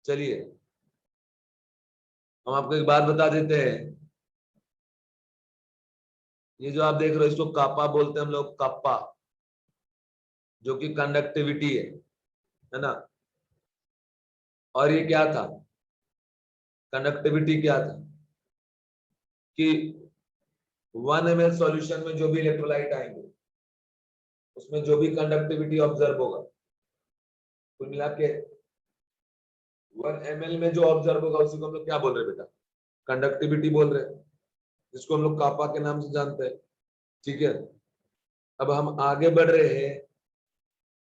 चलिए हम आपको एक बात बता देते हैं, ये जो आप देख रहे हो इसको कापा बोलते हैं हम लोग, कापा, जो कि कंडक्टिविटी है ना। और ये क्या था, कंडक्टिविटी क्या था कि 1 ml सॉल्यूशन में जो भी इलेक्ट्रोलाइट आएंगे उसमें जो भी कंडक्टिविटी ऑब्जर्व होगा, कुल मिला के 1 ml में जो ऑब्जर्व होगा उसी को हम लोग क्या बोल रहे हैं बेटा, कंडक्टिविटी बोल रहे हैं, जिसको हम लोग कापा के नाम से जानते हैं। ठीक है, अब हम आगे बढ़ रहे हैं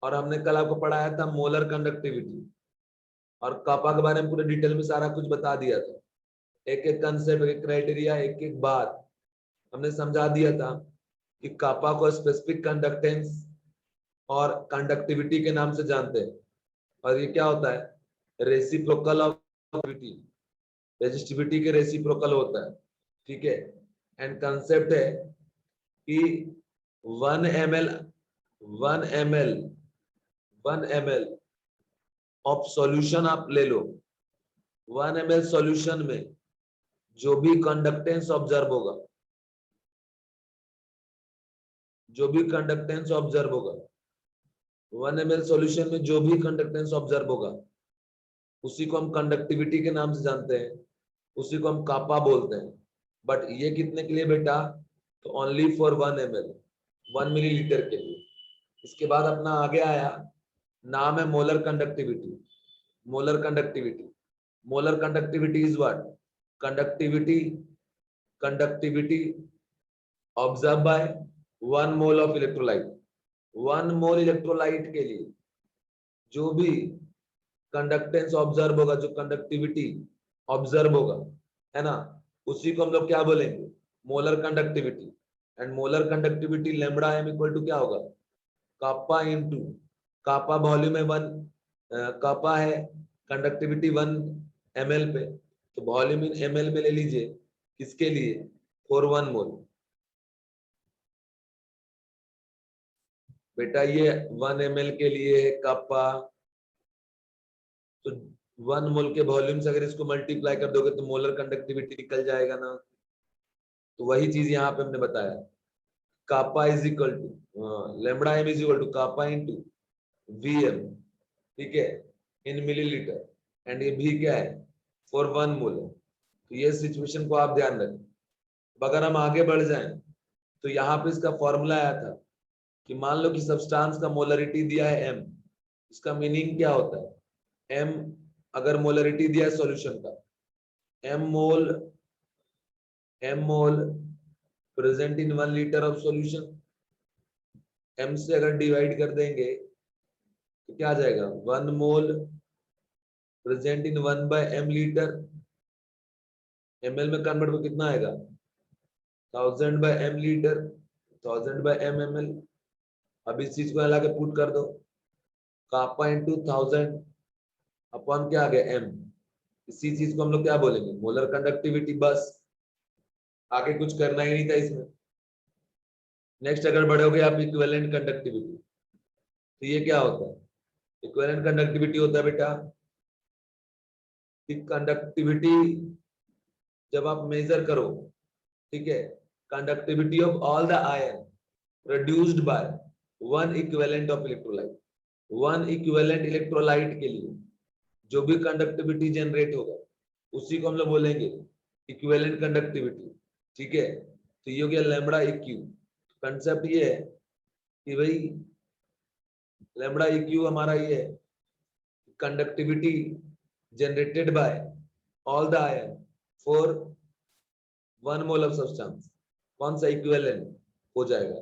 और हमने कल आपको पढ़ाया था मोलर कंडक्टिविटी, और कापा के बारे में पूरे डिटेल में सारा कुछ बता दिया था, एक एक कंसेप्ट, एक क्राइटेरिया, एक एक बात हमने समझा दिया था कि कापा को स्पेसिफिक कंडक्टेंस और कंडक्टिविटी के नाम से जानते हैं। और ये क्या होता है, रेसिप्रोकल ऑफ रेजिस्टिविटी के रेसिप्रोकल होता है। ठीक है, एंड कंसेप्ट है कि 1 ml 1 ml ऑफ सॉल्यूशन आप ले लो, 1 ml सॉल्यूशन में जो भी कंडक्टेंस ऑब्जर्व होगा, जो भी कंडक्टेंस ऑब्जर्व होगा 1 ml सॉल्यूशन में जो भी कंडक्टेंस ऑब्जर्व होगा उसी को हम कंडक्टिविटी के नाम से जानते हैं, उसी को हम कापा बोलते हैं। बट ये कितने के लिए बेटा, तो ओनली फॉर 1 ml 1 मिलीलीटर के लिए। इसके बाद अपना आगे आया, नाम है molar conductivity. Molar conductivity, molar conductivity is what, conductivity observe by 1 mole of electrolyte. 1 mole electrolyte के लिए जो भी कंडक्टेंस ऑब्जर्व होगा, जो कंडक्टिविटी ऑब्जर्व होगा, है ना, उसी को हम लोग क्या बोलेंगे, molar conductivity. And molar conductivity lambda M equal to क्या होगा, कापा इनटू, कापा वॉल्यूम है 1, कापा है कंडक्टिविटी 1 ml पे, तो वॉल्यूम इन ml में ले लीजिए, किसके लिए, फॉर 1 मोल। बेटा ये 1 ml के लिए है कापा, तो 1 मोल के वॉल्यूम से अगर इसको मल्टीप्लाई कर दोगे तो मोलर कंडक्टिविटी निकल जाएगा ना। तो वही चीज यहाँ पे हमने बताया, kappa is equal to lambda M is equal to kappa into VM, ठीक है, इन मिलीलीटर, एंड ये भी क्या है, फॉर 1 मोल। तो ये सिचुएशन को आप ध्यान रखें। अगर हम आगे बढ़ जाएं तो यहाँ पे इसका फॉर्मूला आया था कि मान लो कि सब्सटेंस का मोलरिटी दिया है m, इसका मीनिंग क्या होता है, m अगर मोलरिटी दिया है सॉल्यूशन का, m mole present in 1 litre of solution, m से अगर डिवाइड कर देंगे तो क्या आ जाएगा, 1 mole present in 1/m litre, ml में कन्वर्ट को कितना आएगा, 1000/m लीटर, 1000/m ml। अब इस चीज को हला के पुट कर दो, कापा इंटू 1000 अपॉन क्या आ गया m, इसी चीज को हम लोग क्या बोलेंगे, मोलर कंडक्टिविटी। बस आगे कुछ करना ही नहीं था इसमें। नेक्स्ट अगर बढ़ोगे आप इक्विवेलेंट कंडक्टिविटी, तो ये क्या होता है, इक्विवेलेंट कंडक्टिविटी होता है बेटा कि कंडक्टिविटी जब आप मेजर करो, ठीक है, conductivity of all the ion produced by 1 equivalent of electrolyte, 1 equivalent electrolyte के लिए जो भी कंडक्टिविटी जनरेट होगा उसी को हम लोग बोलेंगे इक्विवेलेंट कंडक्टिविटी। ठीक है, तो ये हो गया लैम्बडा इक्यू। कंसेप्ट ये है कि भाई लैम्बडा इक्यू हमारा ये है, conductivity generated by all the ion for 1 mole of substance, कौन सा इक्विवेलेंट हो जाएगा।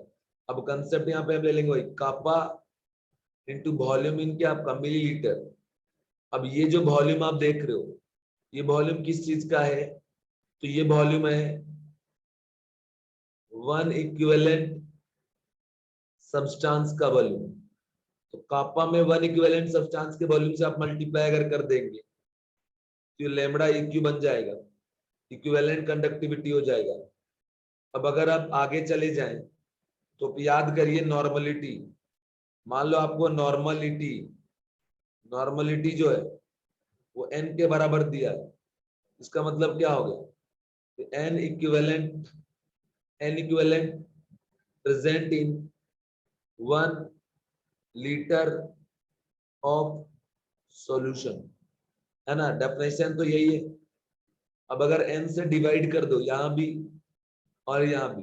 अब कंसेप्ट यहाँ पे हम ले लेंगे वही कापा इंटू वॉल्यूम इन क्या आपका मिलीलीटर। अब ये जो वॉल्यूम आप देख रहे हो, ये वॉल्यूम किस चीज का है, तो ये वॉल्यूम है 1 इक्विवेलेंट सब्सटेंस का वॉल्यूम। तो कापा में 1 इक्विवेलेंट सब्सटेंस के वॉल्यूम से आप मल्टीप्लाई अगर कर देंगे तो लैम्बडा इक्यू बन जाएगा, इक्विवेलेंट कंडक्टिविटी हो जाएगा। अब अगर आप आगे चले जाएं तो याद करिए, मान लो आपको नॉर्मलिटी जो है वो n के बराबर दिया है। इसका मतलब क्या हो गया, n equivalent present in 1 litre of solution, है ना। डेफिनेशन तो यही है। अब अगर n से डिवाइड कर दो यहां भी और यहां भी,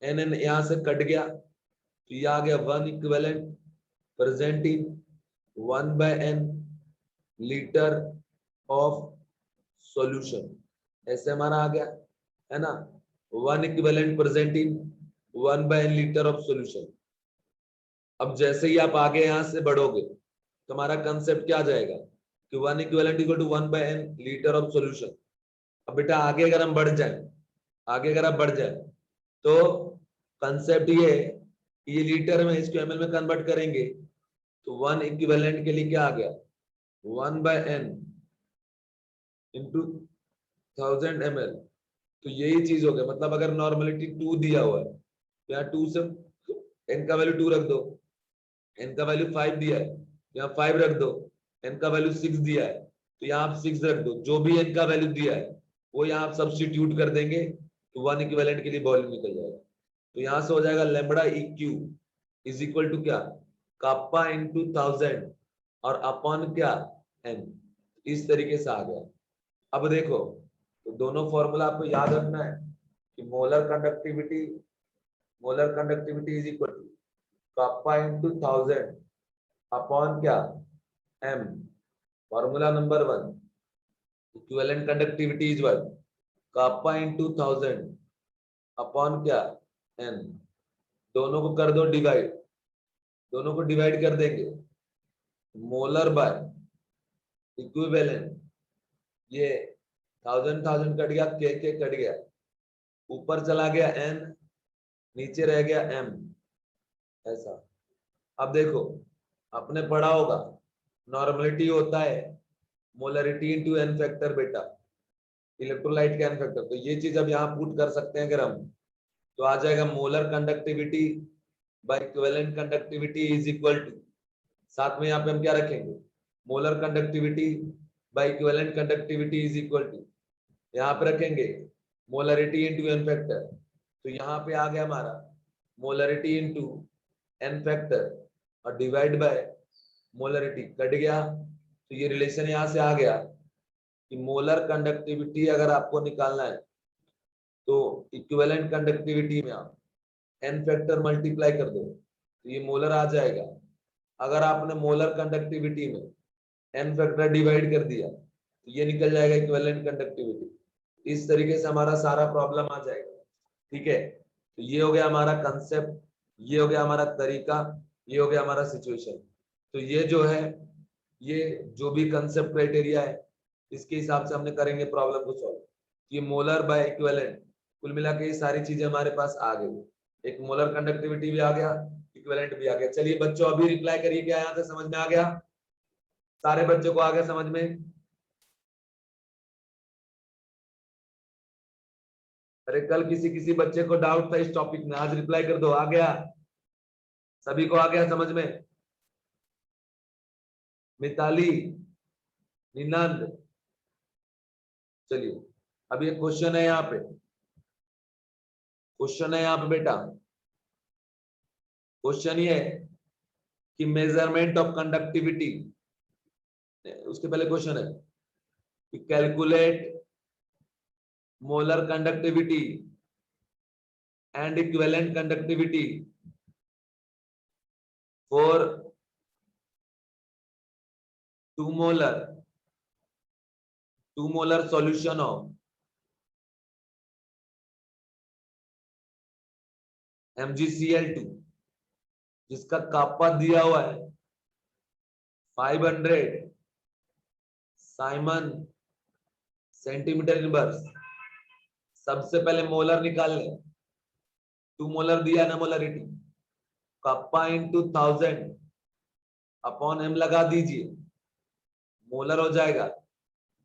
n यहां से कट गया तो ये आ गया 1 equivalent present in 1/n litre of solution, ऐसे हमारा आ गया, है ना। 1 equivalent present in 1/n litre of solution. अब जैसे ही आप आगे यहां से बढ़ोगे तो हमारा कंसेप्ट क्या आ जाएगा कि 1 equivalent equal to 1/n litre of solution. अब बेटा आगे अगर हम बढ़ जाए, आगे अगर आप बढ़ जाए तो कंसेप्ट ये है कि ये लीटर में इसको ml में कन्वर्ट करेंगे तो 1 इक्विवेलेंट के लिए क्या आ गया 1/n इंटू 1000 ml। तो यही चीज हो गया, मतलब अगर नॉर्मलिटी 2 दिया हुआ है तो यहाँ 2 से n का वैल्यू 2 रख दो, n का वैल्यू 5 दिया है यहाँ 5 रख दो, n का वैल्यू 6 दिया है तो यहाँ आप 6 रख दो, जो भी n का वैल्यू दिया है वो यहाँ आप सब्स्टिट्यूट कर देंगे तो 1 इक्विवेलेंट के लिए वॉल्यूम निकल जाएगा। तो यहाँ से हो जाएगा लैम्बडा इक्यू इज इक्वल टू क्या, कापा इंटू 1000 और अपॉन क्या n। इस तरीके से आ गया। अब देखो तो दोनों फॉर्मूला आपको याद रखना है कि molar conductivity is equal to kappa into 1000 upon क्या m। Formula number 1, equivalent conductivity is what, kappa into 1000 upon क्या n। दोनों को कर दो डिवाइड, दोनों को डिवाइड कर देंगे, मोलर बाय इक्विवेलेंट, ये 1000 कट गया, के कट गया, ऊपर चला गया n, नीचे रह गया m, ऐसा। अब देखो आपने पढ़ा होगा नॉर्मलिटी होता है मोलरिटी इंटू n फैक्टर बेटा, इलेक्ट्रोलाइट का n फैक्टर। तो ये चीज अब यहाँ पुट कर सकते हैं अगर हम, तो आ जाएगा molar conductivity by equivalent conductivity is equal to, साथ में यहाँ पे हम क्या रखेंगे, molar conductivity by equivalent conductivity is equal to, यहाँ पे रखेंगे मोलरिटी इंटू n फैक्टर। तो यहाँ पे आ गया हमारा मोलरिटी इंटू n फैक्टर और डिवाइड बाय मोलरिटी, कट गया तो ये रिलेशन यहाँ से आ गया कि मोलर कंडक्टिविटी अगर आपको निकालना है तो इक्विवेलेंट कंडक्टिविटी में आप n फैक्टर मल्टीप्लाई कर दो तो ये मोलर आ जाएगा। अगर आपने मोलर कंडक्टिविटी में n फैक्टर डिवाइड कर दिया तो ये निकल जाएगा इक्विवेलेंट कंडक्टिविटी। इस तरीके से हमारा सारा प्रॉब्लम आ जाएगा, ठीक है। तो ये हो गया हमारा कंसेप्ट, ये हो गया हमारा तरीका, ये हो गया हमारा सिचुएशन। तो ये जो है, ये जो भी कंसेप्ट क्राइटेरिया है इसके हिसाब से हमने करेंगे प्रॉब्लम को सॉल्व। ये मोलर बाय इक्विवेलेंट, कुल मिला के ये सारी चीजें हमारे पास आ गई, एक मोलर कंडक्टिविटी भी आ गया, इक्विवेलेंट भी आ गया। चलिए बच्चों अभी रिप्लाई करिए, क्या यहाँ से समझ में आ गया, सारे बच्चों को आ गया समझ में। अरे कल किसी किसी बच्चे को डाउट था इस टॉपिक में, आज रिप्लाई कर दो, आ गया सभी को, आ गया समझ में। मिताली, निनंद, चलिए अब ये क्वेश्चन है यहाँ पे, क्वेश्चन है यहाँ पे बेटा, क्वेश्चन ये है कि मेजरमेंट ऑफ कंडक्टिविटी, उसके पहले क्वेश्चन है कि calculate molar conductivity and equivalent conductivity for 2 molar solution of MgCl2 जिसका कापा दिया हुआ है 500 साइमन सेंटीमीटर इनवर्स। सबसे पहले मोलर निकाल लें, 2 मोलर दिया ना मोलरिटी, कापा इंटू 1000 अपॉन m लगा दीजिए, मोलर हो जाएगा,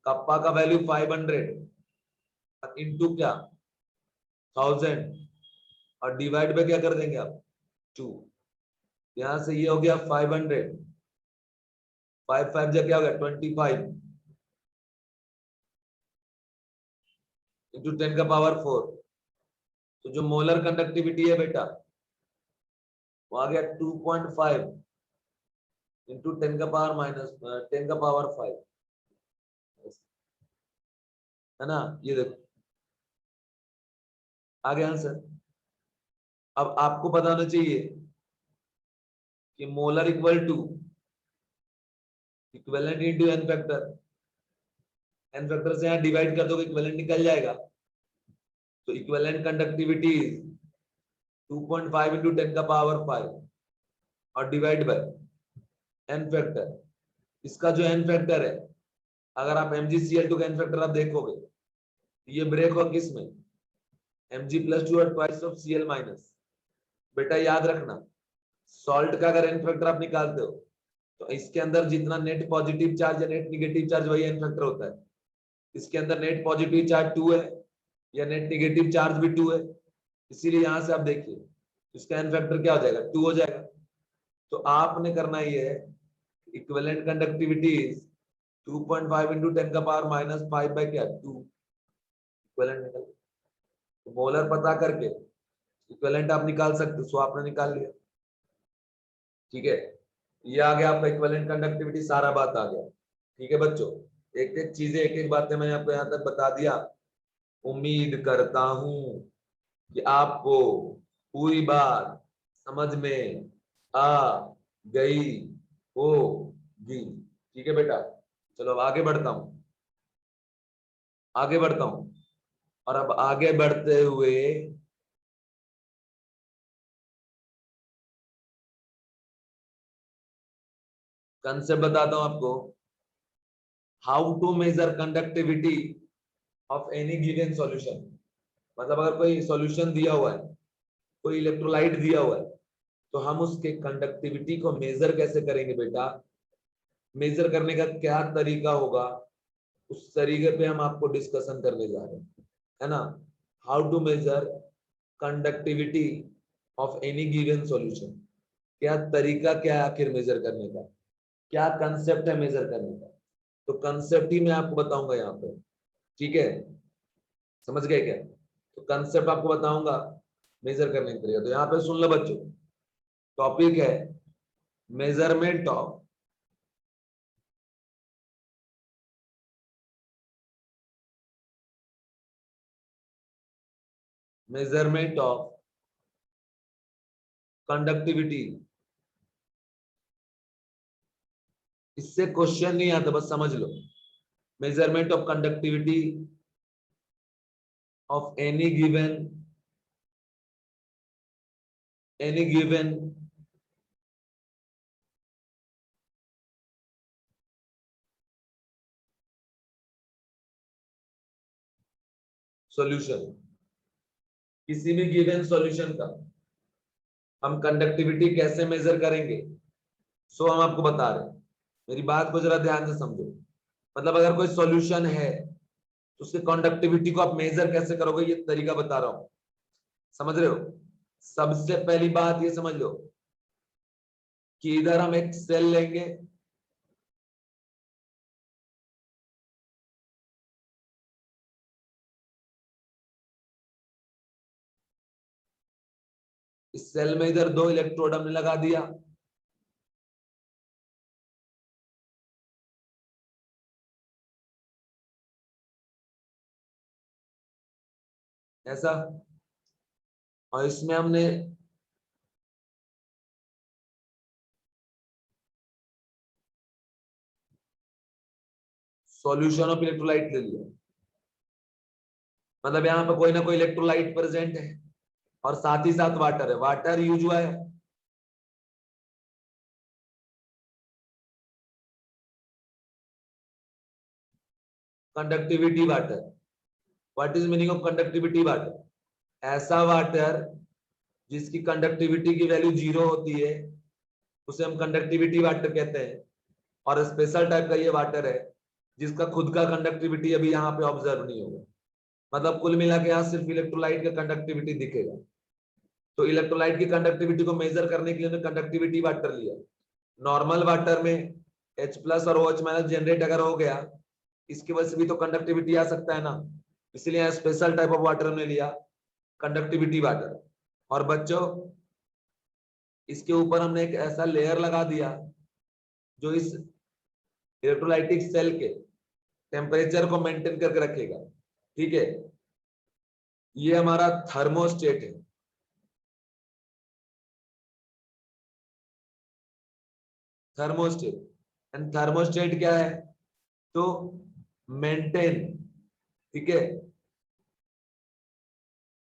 कप्पा का वैल्यू 500 इंटू क्या 1000 और डिवाइड पे क्या कर देंगे आप 2। यहां से ये हो गया 500, 5 5 जा क्या हो गया 25 इंटू 10 का पावर 4, तो जो मोलर कंडक्टिविटी है बेटा वो आ गया 2.5 इंटू 10 का पावर माइनस 10 का पावर 5, है ना। ये देखो आ गया आंसर। अब आपको बताना चाहिए कि molar equal to equivalent into N factor, N factor से यहाँ डिवाइड कर दो, इक्विवेलेंट निकल जाएगा। तो इक्विवेलेंट कंडक्टिविटी इज 2.5 इंटू 10 का पावर 5 और डिवाइड बाय एन फैक्टर। इसका जो एन फैक्टर है, अगर आप MgCl2 का एन फैक्टर आप देखोगे, ये ब्रेक हो किस में, Mg+2 और ट्वाइस ऑफ Cl माइनस। बेटा याद रखना, सॉल्ट का अगर एन फैक्टर आप निकालते हो तो इसके अंदर जितना नेट पॉजिटिव चार्ज या नेट निगेटिव चार्ज वही एन फैक्टर होता है। इसके अंदर नेट पॉजिटिव चार्ज 2 है या नेट निगेटिव चार्ज भी 2 है, इसीलिए यहां से आप देखिए इसका एन फैक्टर क्या हो जाएगा, 2 हो जाएगा। तो आपने करना ये है, इक्विवेलेंट कंडक्टिविटी इज 2.5 इंटू 10 का पावर माइनस 5 बाय क्या 2, इक्विवेलेंट निकल। तो मोलर पता करके इक्विवेलेंट आप निकाल सकते हो, सो आपने निकाल लिया। ठीक है, ये आ गया आपका इक्विवेलेंट कंडक्टिविटी, सारा बात आ गया। ठीक है बच्चों, एक एक चीजें एक एक बातें मैंने आपको यहाँ तक बता दिया। उम्मीद करता हूं कि आपको पूरी बात समझ में आ गई होगी। ठीक है बेटा, चलो अब आगे बढ़ता हूं, आगे बढ़ता हूं। और अब आगे बढ़ते हुए कंसेप्ट बताता हूं आपको, how to measure conductivity of any given solution. मतलब अगर कोई सॉल्यूशन दिया हुआ है, कोई इलेक्ट्रोलाइट दिया हुआ है, तो हम उसके कंडक्टिविटी को मेजर कैसे करेंगे बेटा। मेजर करने का क्या तरीका होगा, उस तरीके पे हम आपको डिस्कशन करने जा रहे हैं, है ना। How to measure conductivity of any given solution, क्या तरीका क्या है आखिर मेजर करने का, क्या कंसेप्ट है मेजर करने का। तो कंसेप्ट ही मैं आपको बताऊंगा यहाँ पे। ठीक है, समझ गए क्या। तो कंसेप्ट आपको बताऊंगा मेजर करने का तरीका। तो यहाँ पे सुन लो बच्चों, टॉपिक है measurement of measurement of conductivity. इससे क्वेश्चन नहीं आता, बस समझ लो। Measurement of conductivity of any given solution, किसी भी गिवन सॉल्यूशन का हम कंडक्टिविटी कैसे मेजर करेंगे, सो हम आपको बता रहे हैं। मेरी बात को जरा ध्यान से समझो। मतलब अगर कोई सॉल्यूशन है तो उसके कंडक्टिविटी को आप मेजर कैसे करोगे, ये तरीका बता रहा हूं। समझ रहे हो। सबसे पहली बात ये समझ लो कि इधर हम एक सेल लेंगे, इस सेल में इधर 2 इलेक्ट्रोड हमने लगा दिया, ऐसा। और इसमें हमने सॉल्यूशन ऑफ इलेक्ट्रोलाइट ले लिया। मतलब यहाँ पे कोई ना कोई इलेक्ट्रोलाइट प्रेजेंट है और साथ ही साथ वाटर है, वाटर यूज हुआ है। Conductivity water, what is meaning of conductivity water, ऐसा वाटर जिसकी कंडक्टिविटी की वैल्यू 0 होती है उसे हम कंडक्टिविटी वाटर कहते हैं। और स्पेशल टाइप का ये वाटर है जिसका खुद का कंडक्टिविटी अभी यहाँ पे ऑब्जर्व नहीं होगा। मतलब कुल मिला के यहाँ सिर्फ इलेक्ट्रोलाइट का कंडक्टिविटी दिखेगा। तो इलेक्ट्रोलाइट की कंडक्टिविटी को मेजर करने के लिए कंडक्टिविटी वाटर लिया। नॉर्मल वाटर में H+ और OH- जनरेट अगर हो गया, इसकी वजह से भी तो कंडक्टिविटी आ सकता है ना। इसलिए स्पेशल टाइप ऑफ वाटर हमने लिया कंडक्टिविटी वाटर। और बच्चों इसके ऊपर हमने एक ऐसा लेयर लगा दिया जो इस इलेक्ट्रोलाइटिक सेल के टेम्परेचर को मेंटेन करके रखेगा। ठीक है, ये हमारा थर्मोस्टेट है। थर्मोस्टेट एंड थर्मोस्टेट क्या है? तो मेंटेन, ठीक है,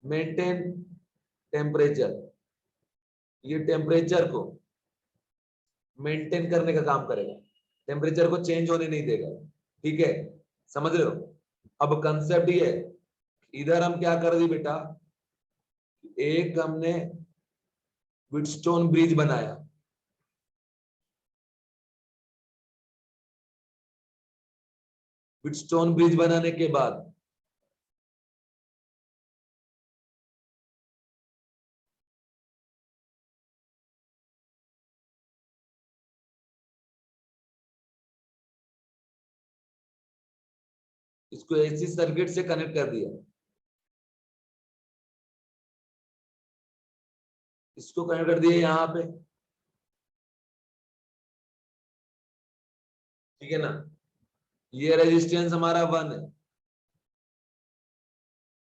मेंटेन टेम्परेचर, ये टेम्परेचर को मेंटेन करने का काम करेगा, टेम्परेचर को चेंज होने नहीं देगा। ठीक है, समझ रहे हो? अब कंसेप्ट ये है, इधर हम क्या कर दिए बेटा, एक हमने व्हीटस्टोन ब्रिज बनाया, व्हीटस्टोन ब्रिज बनाने के बाद इसको एसी सर्किट से कनेक्ट कर दिया, इसको कनेक्ट कर दिया यहां पे, ठीक है ना। ये रेजिस्टेंस हमारा 1 है,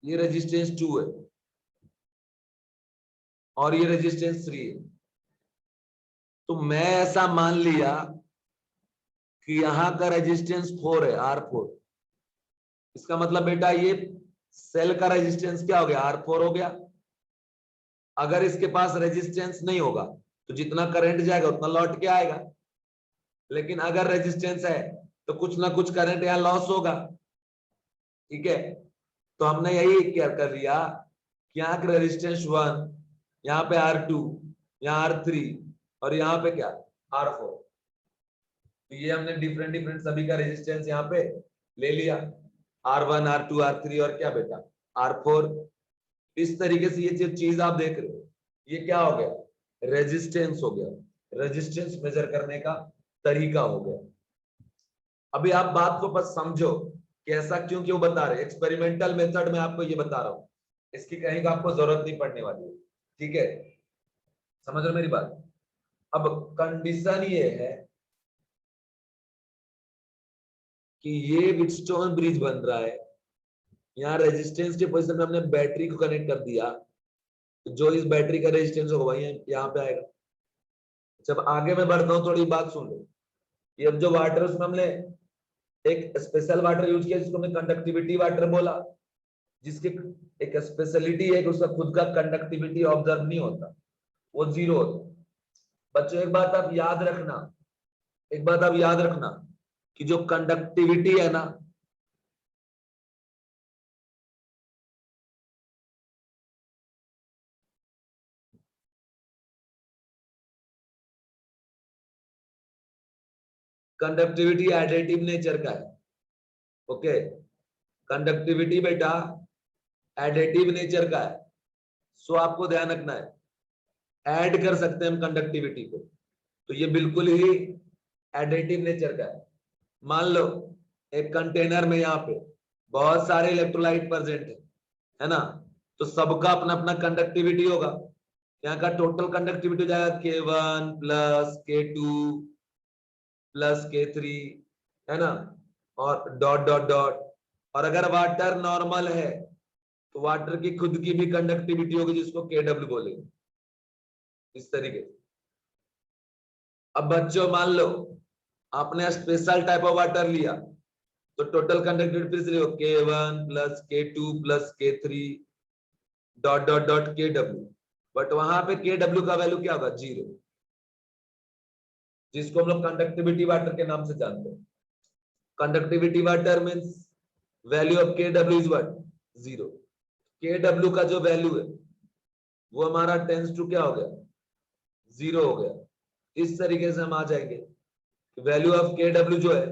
ये रेजिस्टेंस 2 है, और ये रेजिस्टेंस 3 है। तो मैं ऐसा मान लिया कि यहां का रेजिस्टेंस 4 है, R4। इसका मतलब बेटा ये सेल का रेजिस्टेंस क्या हो गया? R4 हो गया। अगर इसके पास रेजिस्टेंस नहीं होगा तो जितना करंट जाएगा उतना लौट के आएगा, लेकिन अगर रेजिस्टेंस है तो कुछ ना कुछ करंट यहां लॉस होगा। ठीक है, तो हमने यही क्या कर लिया कि यहाँ का रेजिस्टेंस 1, यहाँ पे R2, यहाँ R3 और यहाँ पे क्या R4। तो ये हमने डिफरेंट डिफरेंट सभी का रेजिस्टेंस यहाँ पे ले लिया, R1, R2, R3 और क्या बेटा R4। इस तरीके से ये जो चीज आप देख रहे हो ये क्या हो गया? रेजिस्टेंस हो गया, रेजिस्टेंस मेजर करने का तरीका हो गया। अभी आप बात को बस समझो कि ऐसा क्यों क्यों बता रहे, एक्सपेरिमेंटल मेथड में आपको ये बता रहा हूं, इसकी कहीं का आपको जरूरत नहीं पड़ने वाली है। ठीक है, समझ रहे मेरी बात? अब कंडीशन ये है कि ये व्हीटस्टोन ब्रिज बन रहा है, यहाँ रेजिस्टेंस के पोजीशन में हमने बैटरी को कनेक्ट कर दिया, तो जो इस बैटरी का रेजिस्टेंस होगा वही यहाँ पे आएगा। जब आगे मैं बढ़ता हूँ थोड़ी बात सुन लो, ये अब जो वाटर उसमें हमने एक स्पेशल वाटर यूज किया जिसको हमने कंडक्टिविटी वाटर बोला, जिसकी एक स्पेशलिटी है कि उसका खुद का कंडक्टिविटी ऑब्जर्व नहीं होता, वो 0 होता। बच्चों एक बात आप याद रखना, एक बात आप याद रखना कि जो कंडक्टिविटी है ना, कंडक्टिविटी एडिटिव नेचर का है। ओके, कंडक्टिविटी बेटा एडिटिव नेचर का है, सो आपको ध्यान रखना है, ऐड कर सकते हैं हम कंडक्टिविटी को, तो ये बिल्कुल ही एडिटिव नेचर का है। मान लो एक कंटेनर में यहाँ पे बहुत सारे इलेक्ट्रोलाइट प्रेजेंट है ना, तो सबका अपना अपना कंडक्टिविटी होगा। यहाँ का टोटल कंडक्टिविटी हो जाएगा K1 plus K2 plus K3, है ना, और डॉट डॉट डॉट। और अगर वाटर नॉर्मल है तो वाटर की खुद की भी कंडक्टिविटी होगी जिसको KW बोलेंगे, इस तरीके से। अब बच्चों मान लो आपने स्पेशल टाइप ऑफ वाटर लिया, तो टोटल कंडक्टिविटी फिर से लिखो K1 plus K2 plus K3 dot dot dot KW। But वहां पे KW का वैल्यू क्या होगा? 0, जिसको हम लोग कंडक्टिविटी वाटर के नाम से जानते हैं। Conductivity water means value of KW is what? 0। KW का जो वैल्यू है वो हमारा टेंस टू क्या हो गया? 0 हो गया। इस तरीके से हम आ जाएंगे, वैल्यू ऑफ KW जो है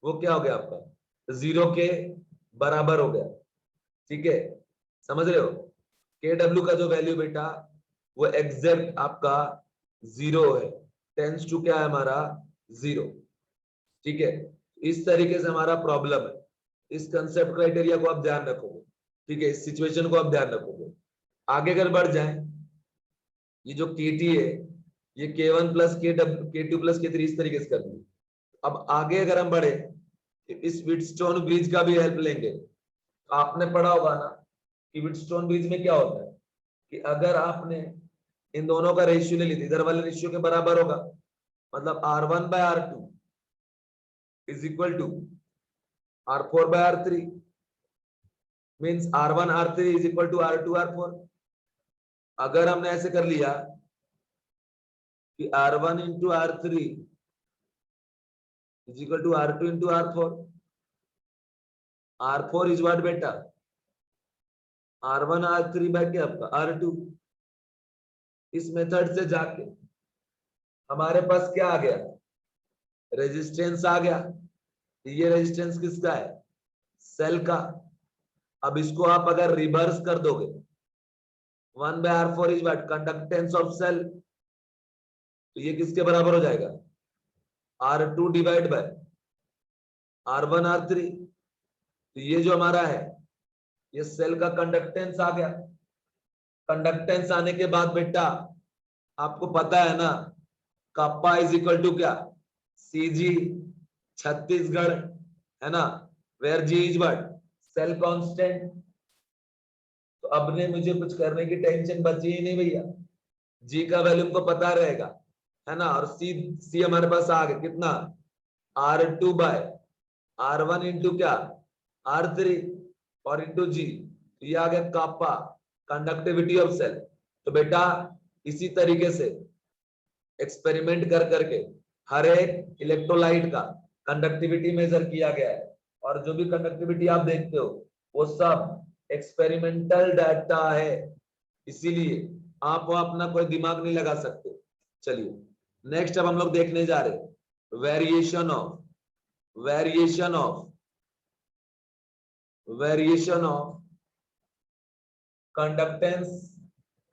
वो क्या हो गया आपका? 0 के बराबर हो गया। ठीक है, समझ रहे हो? KW का जो वैल्यू बेटा वो एग्जैक्ट आपका 0 है, टेंस टू क्या है हमारा? 0। ठीक है, इस तरीके से हमारा प्रॉब्लम है। इस कंसेप्ट क्राइटेरिया को आप ध्यान रखोगे, ठीक है, इस सिचुएशन को आप ध्यान रखोगे। आगे अगर बढ़ जाए, ये जो KT है ये K1 plus K2 plus K3 इस तरीके से कर दी। अब आगे अगर हम बढ़े, इस व्हीटस्टोन ब्रिज का भी हेल्प लेंगे। आपने पढ़ा होगा ना कि व्हीटस्टोन ब्रिज में क्या होता है कि अगर आपने इन दोनों का रेशियो ले ली, इधर वाले रेशियो के बराबर होगा, मतलब R1 by R2 is equal to R4 by R3, means R1 R3 is equal to R2 R4। अगर हमने ऐसे कर लिया कि R1 into R3 is equal to R2 into R4, R4 is what बेटा, R1 R3 बाय क्या आपका R2। इस मेथड से जाके हमारे पास क्या आ गया, रेजिस्टेंस आ गया। ये रेजिस्टेंस किसका है, सेल का। अब इसको आप अगर रिवर्स कर दोगे, 1 by R4 is what, conductance of cell, तो ये किसके बराबर हो जाएगा, R2 divide by R1 R3। तो ये जो हमारा है ये सेल का कंडक्टेंस आ गया। कंडक्टेंस आने के बाद बेटा आपको पता है ना, कप्पा इज इक्वल टू क्या, CG छत्तीसगढ़, है ना, where G is what, cell constant. तो अब ने मुझे कुछ करने की टेंशन बची ही नहीं भैया, G का वैल्यू को पता रहेगा, है ना, और C हमारे पास आ गया कितना, R2 बाय R1 इंटू क्या, R3 और इंटू G, ये आ गया कापा, कंडक्टिविटी ऑफ सेल। तो बेटा इसी तरीके से एक्सपेरिमेंट कर करके हर एक इलेक्ट्रोलाइट का कंडक्टिविटी मेजर किया गया है, और जो भी कंडक्टिविटी आप देखते हो वो सब एक्सपेरिमेंटल डाटा है, इसीलिए आप वो अपना कोई दिमाग नहीं लगा सकते। चलिए नेक्स्ट अब हम लोग देखने जा रहे variation of conductance,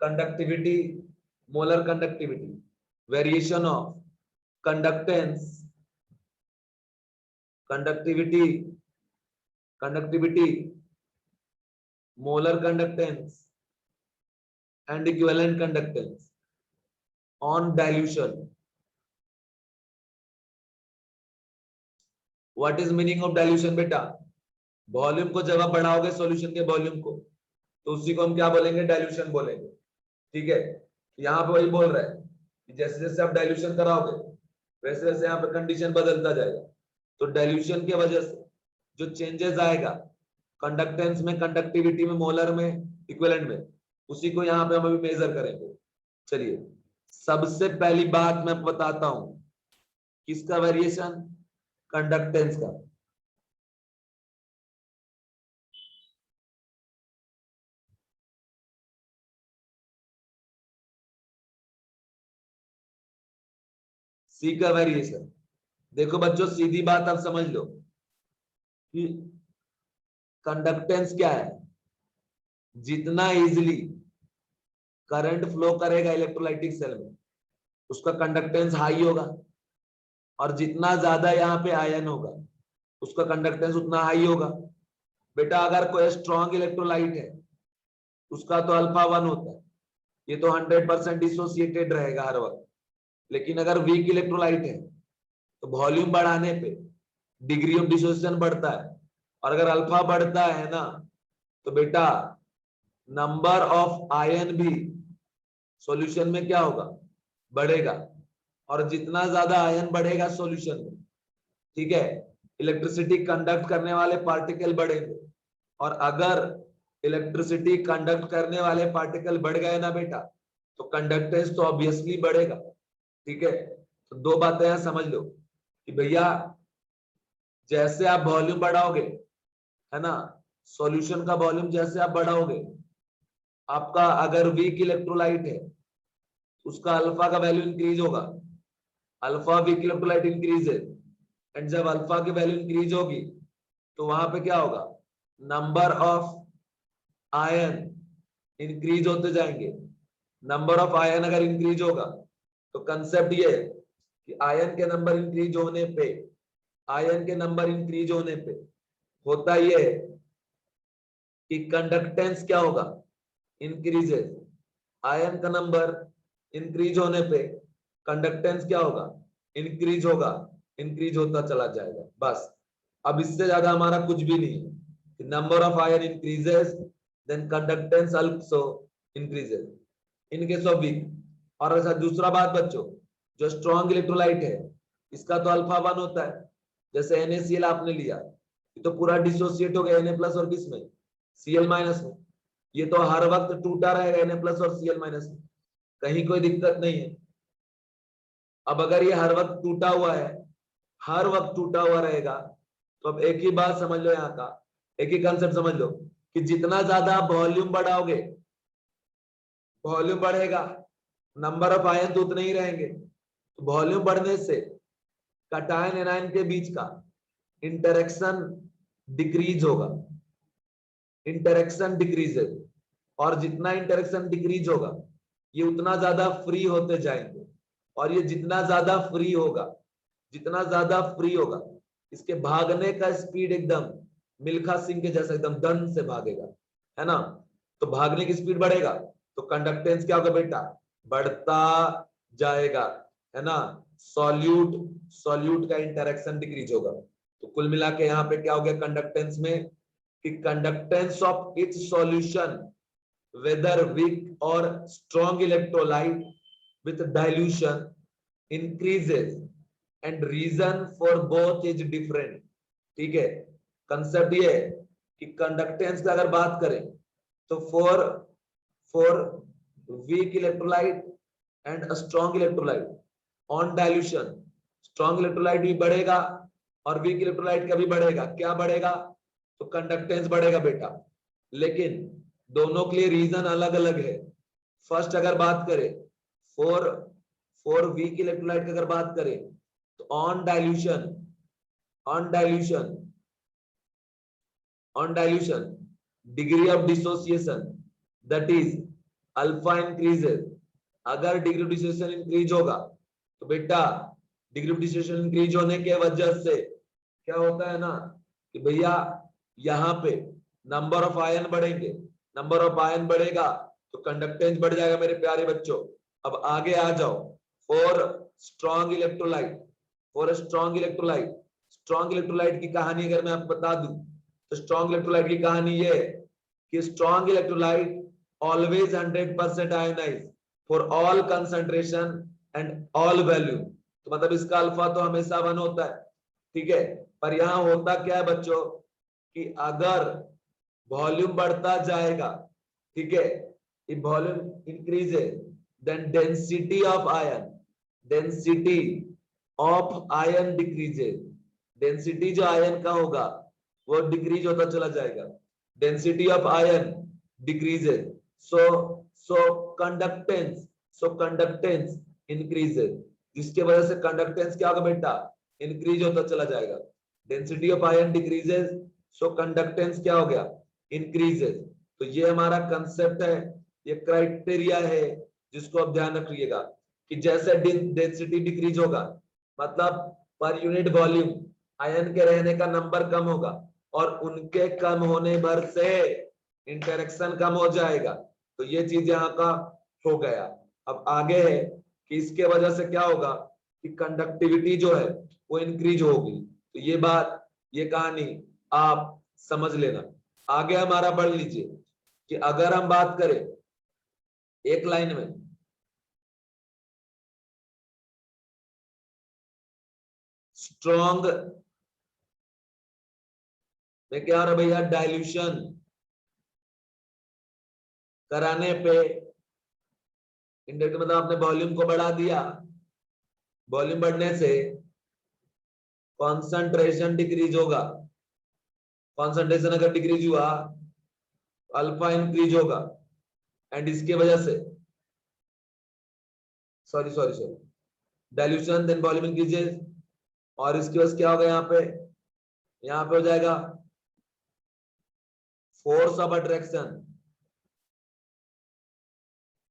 conductivity, molar conductivity, variation of conductance, conductivity, molar conductance and equivalent conductance on dilution. What is meaning of dilution बेटा, वॉल्यूम को जब आप बढ़ाओगे सॉल्यूशन के वॉल्यूम को, तो उसी को हम क्या बोलेंगे, डाइल्यूशन बोलेंगे, ठीक है। यहाँ पे वही बोल रहा है कि जैसे जैसे आप डाइल्यूशन कराओगे वैसे वैसे यहाँ पे कंडीशन बदलता जाएगा। तो डाइल्यूशन की वजह से जो चेंजेस आएगा कंडक्टेंस में, कंडक्टिविटी में, मोलर में, इक्विवेलेंट में, उसी को यहाँ पे हम अभी मेजर करेंगे। चलिए सबसे पहली बात मैं बताता हूं, किसका वेरिएशन, कंडक्टेंस का। सी का वेरिएशन, देखो बच्चों सीधी बात आप समझ लो कि कंडक्टेंस क्या है, जितना इजीली करंट फ्लो करेगा इलेक्ट्रोलाइटिक सेल में उसका कंडक्टेंस हाई होगा, और जितना ज्यादा यहाँ पे आयन होगा उसका कंडक्टेंस उतना हाई होगा। बेटा अगर कोई स्ट्रॉन्ग इलेक्ट्रोलाइट है उसका तो अल्फा 1 होता है, ये तो 100% डिसोसिएटेड रहेगा हर वक्त। लेकिन अगर वीक इलेक्ट्रोलाइट है तो वॉल्यूम बढ़ाने पे डिग्री ऑफ डिसोसिएशन बढ़ता है, और अगर अल्फा बढ़ता है ना तो बेटा नंबर ऑफ आयन भी सॉल्यूशन में क्या होगा, बढ़ेगा। और जितना ज्यादा आयन बढ़ेगा सॉल्यूशन में, ठीक है, इलेक्ट्रिसिटी कंडक्ट करने वाले पार्टिकल बढ़ेंगे, और अगर इलेक्ट्रिसिटी कंडक्ट करने वाले पार्टिकल बढ़ गए ना बेटा तो कंडक्टेंस तो ऑब्वियसली बढ़ेगा, ठीक है। तो दो बातें यहां समझ लो कि भैया जैसे आप वॉल्यूम बढ़ाओगे, है ना, सॉल्यूशन का वॉल्यूम जैसे आप बढ़ाओगे, आपका अगर वीक इलेक्ट्रोलाइट है उसका अल्फा का वैल्यू इंक्रीज होगा, अल्फा वीक इलेक्ट्रोलाइट इंक्रीज है, एंड जब अल्फा की वैल्यू इंक्रीज होगी तो वहां पे क्या होगा, नंबर ऑफ आयन इंक्रीज होते जाएंगे। नंबर ऑफ आयन अगर इंक्रीज होगा तो कंसेप्ट ये है कि आयन के नंबर इंक्रीज होने पे होता ये कि कंडक्टेंस क्या होगा, इंक्रीजेस। आयन का नंबर इंक्रीज होने पे कंडक्टेंस क्या होगा, इंक्रीज होगा, इंक्रीज होता चला जाएगा। बस अब इससे ज्यादा हमारा कुछ भी नहीं है। Number of ion increases then conductance also increases in case of weak. और ऐसा दूसरा बात बच्चों, जो स्ट्रॉन्ग इलेक्ट्रोलाइट है इसका तो अल्फा 1 होता है। जैसे NaCl आपने लिया, ये तो पूरा डिसोसिएट हो गया Na+ और किस में, Cl- में। ये तो हर वक्त टूटा रहेगा Na+ और Cl- में, कहीं कोई दिक्कत नहीं है। अब अगर ये हर वक्त टूटा हुआ है, हर वक्त टूटा हुआ रहेगा, तो अब एक ही बात समझ लो, यहाँ का एक ही कंसेप्ट समझ लो कि जितना ज्यादा वॉल्यूम बढ़ाओगे, वॉल्यूम बढ़ेगा, नंबर ऑफ आयन तो उतने ही रहेंगे। तो वॉल्यूम बढ़ने से कटायन एनायन के बीच का इंटरेक्शन डिक्रीज होगा, इंटरेक्शन डिक्रीजेज। और जितना इंटरेक्शन डिक्रीज होगा ये उतना ज्यादा फ्री होते जाएंगे। और ये जितना ज्यादा फ्री होगा, जितना ज्यादा फ्री होगा, इसके भागने का स्पीड एकदम मिल्खा सिंह के जैसा एकदम दन से भागेगा, है ना। तो भागने की स्पीड बढ़ेगा तो कंडक्टेंस क्या होगा बेटा, बढ़ता जाएगा, है ना। सॉल्यूट सॉल्यूट का इंटरेक्शन डिक्रीज होगा। तो कुल मिला के यहाँ पे क्या हो गया कंडक्टेंस में, कि conductance of each solution whether weak or strong electrolyte with dilution increases and reason for both is different। ठीक है, कंसेप्ट ये है कि कंडक्टेंस की अगर बात करें तो for weak electrolyte and strong electrolyte on dilution, strong electrolyte भी बढ़ेगा और वीक इलेक्ट्रोलाइट का भी बढ़ेगा। क्या बढ़ेगा, तो कंडक्टेंस बढ़ेगा बेटा। लेकिन दोनों के लिए रीजन अलग अलग है। फर्स्ट अगर बात करें फॉर वीक इलेक्ट्रोलाइट की अगर बात करें तो on dilution degree of dissociation that is alpha increases. अगर डिग्री ऑफ डिसोसिएशन इंक्रीज होगा तो बेटा डिग्री ऑफ डिसोसिएशन इंक्रीज होने के वजह से क्या होता है ना कि भैया यहाँ पे नंबर ऑफ आयन बढ़ेंगे, नंबर ऑफ आयन बढ़ेगा तो कंडक्टेंस बढ़ जाएगा मेरे प्यारे बच्चों। अब आगे आ जाओ, for strong electrolyte, strong electrolyte की कहानी अगर मैं आपको बता दूं तो स्ट्रॉन्ग इलेक्ट्रोलाइट की कहानी ये है कि strong electrolyte always 100% ionize for all concentration and all value. तो मतलब इसका अल्फा तो हमेशा 1 होता है, ठीक है। पर यहाँ होता क्या है बच्चों कि अगर वॉल्यूम बढ़ता जाएगा, ठीक है, if volume increases then density of ion decreases। Density जो आयन का होगा वो डिक्रीज होता चला जाएगा, density of ion decreases, so conductance increases, जिसके वजह से कंडक्टेंस क्या होगा बेटा, इंक्रीज होता चला जाएगा। Density of ion decreases so conductance क्या हो गया, इंक्रीजेस। तो ये हमारा कंसेप्ट है, ये क्राइटेरिया है जिसको आप ध्यान रखिएगा कि जैसे डेंसिटी डिक्रीज होगा मतलब पर यूनिट वॉल्यूम आयन के रहने का नंबर कम होगा और उनके कम होने भर से इंटरेक्शन कम हो जाएगा। तो ये चीज यहाँ का हो गया। अब आगे है कि इसके वजह से क्या होगा कि कंडक्टिविटी जो है वो इंक्रीज होगी। तो ये बात, ये कहानी आप समझ लेना। आगे हमारा बढ़ लीजिए कि अगर हम बात करें एक लाइन में स्ट्रॉन्ग में क्या हो रहा है भैया, डाइल्यूशन कराने पे इंडेक्ट मतलब आपने वॉल्यूम को बढ़ा दिया, वॉल्यूम बढ़ने से कॉन्सेंट्रेशन डिक्रीज होगा, कॉन्सेंट्रेशन अगर डिक्रीज हुआ अल्फा इंक्रीज होगा एंड इसके वजह से sorry dilution then volume increases और इसके वजह से क्या होगा यहाँ पे हो जाएगा फोर्स ऑफ अट्रैक्शन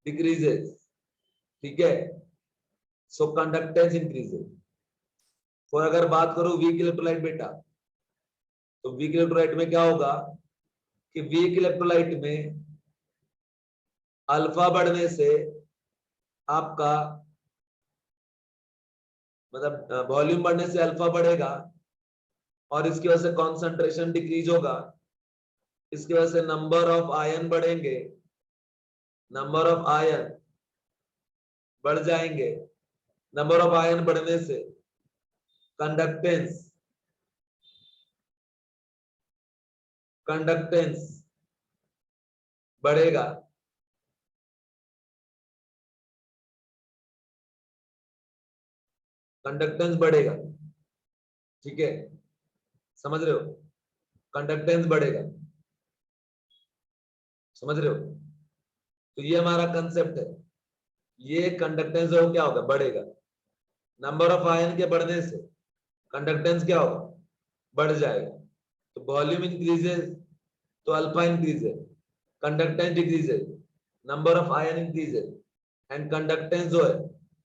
डिक्रीजेस, ठीक है, सो कंडक्टेंस इंक्रीजेस। और अगर बात करूं वीक इलेक्ट्रोलाइट बेटा तो वीक इलेक्ट्रोलाइट में क्या होगा कि वीक इलेक्ट्रोलाइट में अल्फा बढ़ने से आपका मतलब वॉल्यूम बढ़ने से अल्फा बढ़ेगा और इसकी वजह से कॉन्सेंट्रेशन डिक्रीज होगा, इसकी वजह से नंबर ऑफ आयन बढ़ेंगे, नंबर ऑफ आयन बढ़ जाएंगे, नंबर ऑफ आयन बढ़ने से कंडक्टेंस कंडक्टेंस बढ़ेगा, कंडक्टेंस बढ़ेगा, ठीक है, समझ रहे हो, कंडक्टेंस बढ़ेगा, समझ रहे हो। तो ये हमारा कंसेप्ट है, ये कंडक्टेंस जो क्या होगा, बढ़ेगा, नंबर ऑफ आयन के बढ़ने से कंडक्टेंस क्या होगा, बढ़ जाएगा। तो वॉल्यूम इंक्रीजेस तो alpha increases, conductance decreases, number of ion increases and conductance जो है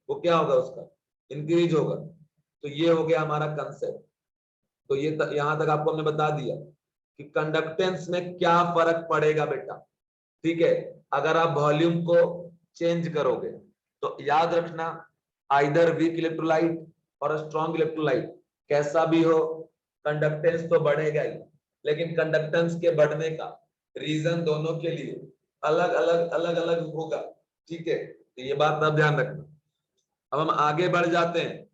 वो क्या होगा, उसका इंक्रीज होगा। तो ये हो गया हमारा कंसेप्ट। तो ये यहां तक आपको हमने बता दिया कि कंडक्टेंस में क्या फर्क पड़ेगा बेटा, ठीक है, अगर आप वॉल्यूम को चेंज करोगे। तो याद रखना, आइदर वीक इलेक्ट्रोलाइट और स्ट्रॉन्ग इलेक्ट्रोलाइट कैसा भी हो, कंडक्टेंस तो बढ़ेगा ही, लेकिन कंडक्टेंस के बढ़ने का रीजन दोनों के लिए अलग अलग होगा, ठीक है। तो ये बात आप ध्यान रखना। अब हम आगे बढ़ जाते हैं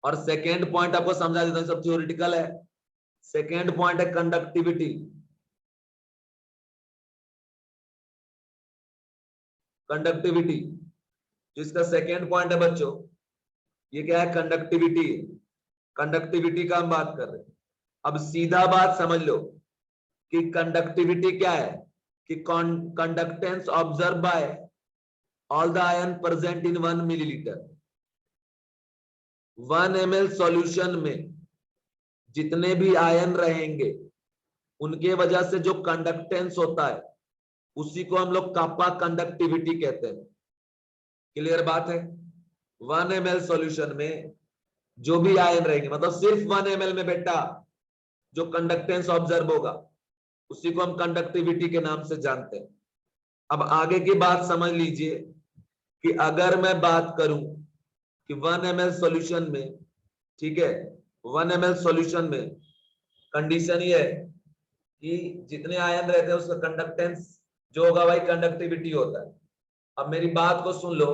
और सेकेंड पॉइंट आपको समझा देता हूं, सब थ्योरेटिकल है। सेकेंड पॉइंट है कंडक्टिविटी। कंडक्टिविटी जिसका सेकेंड पॉइंट है बच्चों, ये क्या है, कंडक्टिविटी। कंडक्टिविटी का हम बात कर रहे हैं। अब सीधा बात समझ लो कि कंडक्टिविटी क्या है, कि conductance observe by all the ion present in 1 millilitre. 1 ml solution में जितने भी आयन रहेंगे उनके वजह से जो कंडक्टेंस होता है उसी को हम लोग कापा कंडक्टिविटी कहते हैं। क्लियर बात है। 1 ml सॉल्यूशन में जो भी आयन रहेंगे, मतलब सिर्फ 1 ml में बेटा जो कंडक्टेंस ऑब्जर्व होगा उसी को हम कंडक्टिविटी के नाम से जानते हैं। अब आगे की बात समझ लीजिए कि अगर मैं बात करूं कि 1 ml सॉल्यूशन में, ठीक है, 1 ml सॉल्यूशन में कंडीशन ये है कि जितने आयन रहते हैं उसका कंडक्टेंस जो होगा वही कंडक्टिविटी होता है। अब मेरी बात को सुन लो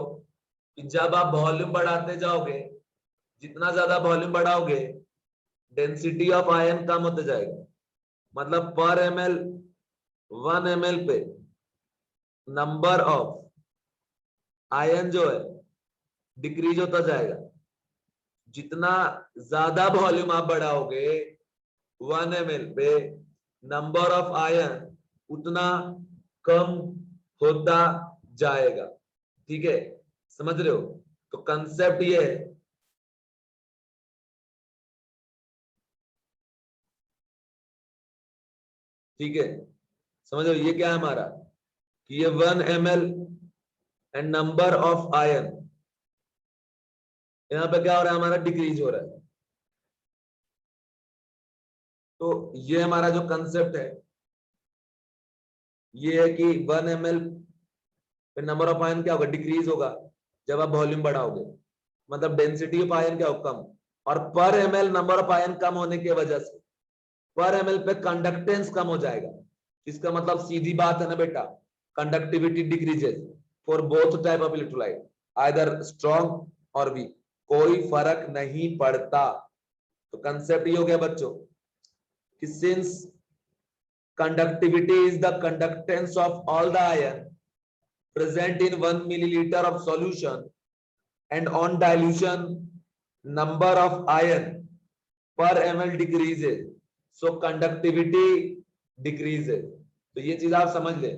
कि जब आप वॉल्यूम बढ़ाते जाओगे, जितना ज्यादा वॉल्यूम बढ़ाओगे डेंसिटी ऑफ आयन कम होते जाएगा, मतलब पर ml 1 ml पे नंबर ऑफ आयन जो है डिक्रीज होता जाएगा। जितना ज्यादा वॉल्यूम आप बढ़ाओगे 1 ml पे नंबर ऑफ आयन उतना कम होता जाएगा, ठीक है, समझ रहे हो। तो कंसेप्ट ये है, ठीक है, समझ रहे हो। ये क्या है हमारा कि ये 1 ml and number of ion, यहाँ पे क्या हो रहा है, हमारा डिक्रीज हो रहा है। तो ये हमारा जो कंसेप्ट है ये है कि 1 ml पे नंबर ऑफ आयन क्या होगा, डिक्रीज होगा जब आप वॉल्यूम बढ़ाओगे, मतलब डेंसिटी ऑफ आयन क्या हो, कम। और पर ml नंबर ऑफ आयन कम होने की वजह से पर ml पे कंडक्टेंस कम हो जाएगा। इसका मतलब सीधी बात है ना बेटा, conductivity decreases for both type of electrolyte, either strong और वीक, कोई फर्क नहीं पड़ता। तो कंसेप्ट ये हो गया बच्चों कि since conductivity is the conductance of all the ion present in 1 milliliter of solution and on dilution number of ion per ml decreases, so conductivity decreases। तो ये चीज आप समझ ले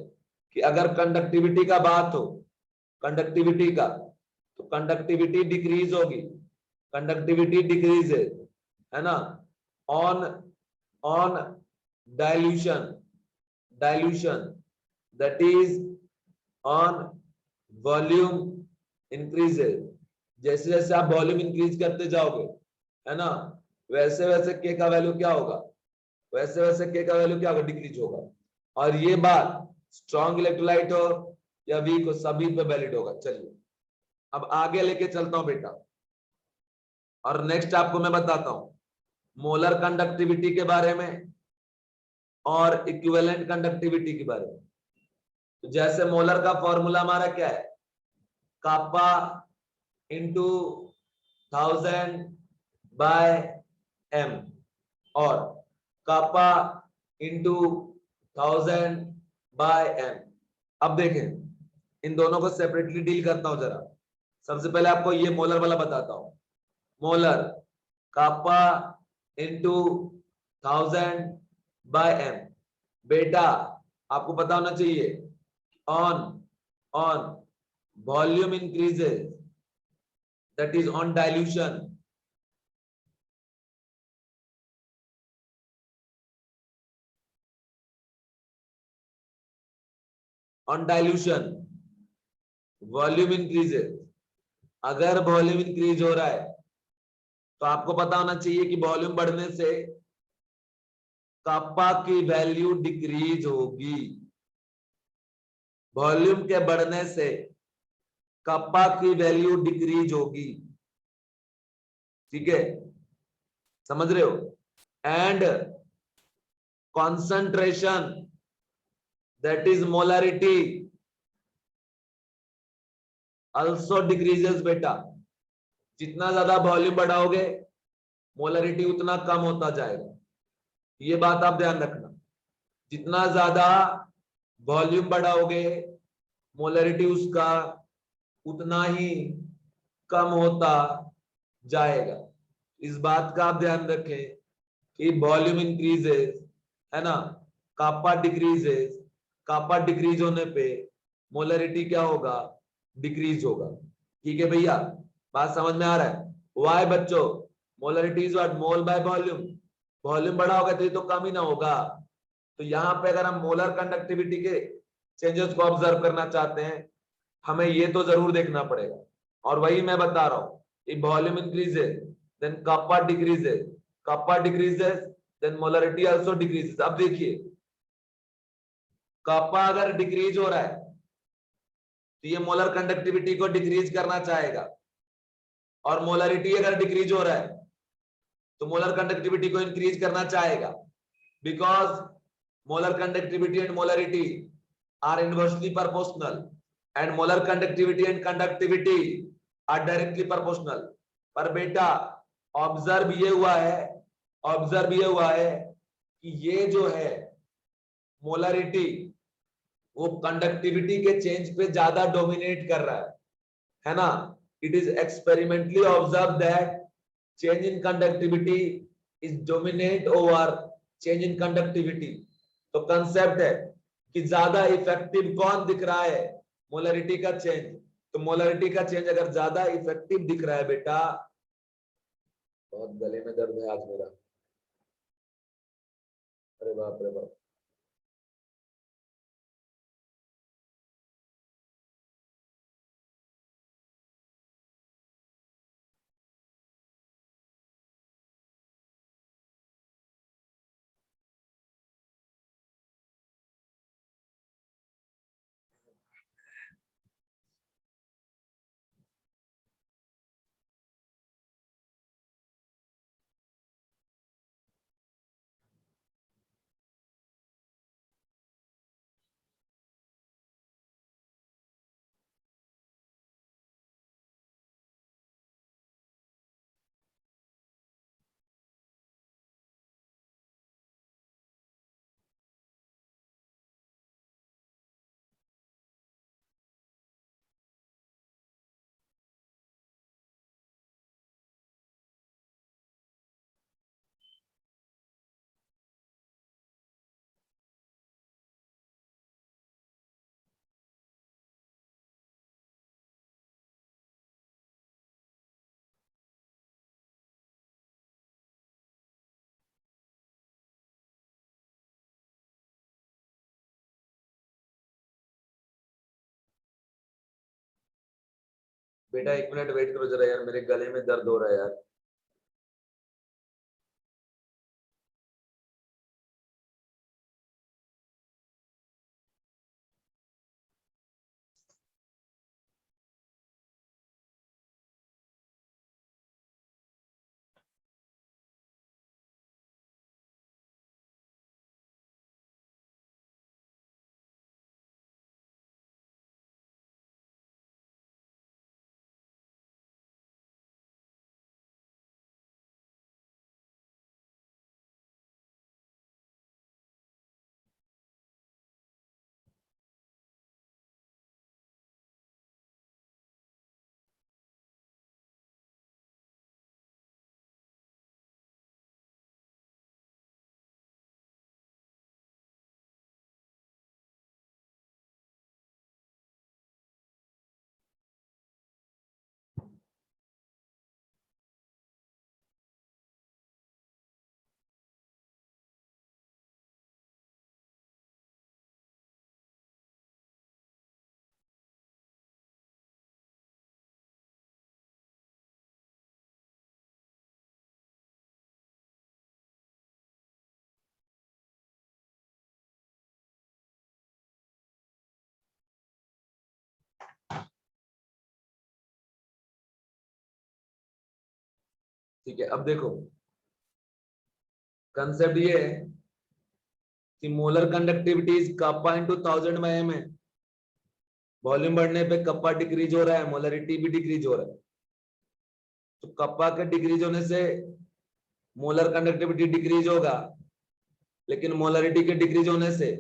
कि अगर कंडक्टिविटी का बात हो, कंडक्टिविटी का, तो कंडक्टिविटी डिक्रीज होगी, कंडक्टिविटी डिक्रीजेस, है ना, on on dilution that is on volume increases। जैसे जैसे आप वॉल्यूम इंक्रीज करते जाओगे, है ना, वैसे वैसे के का वैल्यू क्या होगा, वैसे वैसे के का वैल्यू क्या होगा, डिक्रीज होगा। और ये बात स्ट्रॉन्ग इलेक्ट्रोलाइट हो या वीक हो, सभी पे वैलिड होगा। चलिए अब आगे लेके चलता हूं बेटा, और नेक्स्ट आपको मैं बताता हूं मोलर कंडक्टिविटी के बारे में और इक्विवेलेंट कंडक्टिविटी के बारे में। तो जैसे मोलर का फॉर्मूला हमारा क्या है, कापा इंटू 1000/m और कापा इंटू 1000/m। अब देखें इन दोनों को सेपरेटली डील करता हूं जरा। सबसे पहले आपको ये मोलर वाला बताता हूं। Molar kappa into 1000/m। बेटा आपको पता होना चाहिए on on volume increases, that is on dilution, on dilution volume increases. अगर वॉल्यूम इंक्रीज हो रहा है तो आपको पता होना चाहिए कि वॉल्यूम बढ़ने से कापा की वैल्यू डिक्रीज होगी। वॉल्यूम के बढ़ने से कापा की वैल्यू डिक्रीज होगी, ठीक है, समझ रहे हो। And concentration that is molarity also decreases बेटा। जितना ज्यादा वॉल्यूम बढ़ाओगे मोलरिटी उतना कम होता जाएगा, ये बात आप ध्यान रखना। जितना ज्यादा वॉल्यूम बढ़ाओगे मोलरिटी उसका उतना ही कम होता जाएगा। इस बात का आप ध्यान रखें कि वॉल्यूम इंक्रीजेस है ना, कापा डिक्रीजेस, कापा डिक्रीज होने पे मोलरिटी क्या होगा, डिक्रीज होगा। ठीक है भैया, बात समझ में आ रहा है। वाई बच्चों, molarity is what, mole by volume. Volume बड़ा होगा तो ये तो कम ही ना होगा। तो यहाँ पे अगर हम मोलर कंडक्टिविटी के चेंजेस को ऑब्जर्व करना चाहते हैं हमें ये तो जरूर देखना पड़ेगा। और वही मैं बता रहा हूँ, if volume increases then kappa decreases, kappa decreases then molarity also decreases। अब देखिए kappa अगर डिक्रीज हो रहा है तो ये मोलर कंडक्टिविटी को डिक्रीज करना चाहेगा, और मोलरिटी अगर डिक्रीज हो रहा है तो मोलर कंडक्टिविटी को इंक्रीज करना चाहेगा। Because molar conductivity and molarity are inversely proportional and molar conductivity and conductivity are directly proportional. पर बेटा ऑब्जर्व ये हुआ है, ऑब्जर्व ये हुआ है कि ये जो है मोलरिटी वो कंडक्टिविटी के चेंज पे ज्यादा डोमिनेट कर रहा है ना। It is experimentally observe that change in conductivity is dominate over change in conductivity. तो कंसेप्ट है कि ज्यादा इफेक्टिव कौन दिख रहा है, मोलरिटी का चेंज। तो मोलरिटी का चेंज अगर ज्यादा इफेक्टिव दिख रहा है बेटा, बहुत गले में दर्द है आज मेरा, अरे बाप रे बाप। बेटा एक मिनट वेट करो जरा यार, मेरे गले में दर्द हो रहा है यार। ठीक है, अब देखो कंसेप्ट ये है कि molar conductivity is kappa into 1000 by M है। वॉल्यूम बढ़ने पे कप्पा डिक्रीज हो रहा है, मोलरिटी भी डिक्रीज हो रहा है। तो कप्पा के डिक्रीज होने से मोलर कंडक्टिविटी डिक्रीज होगा, लेकिन मोलरिटी के डिक्रीज होने से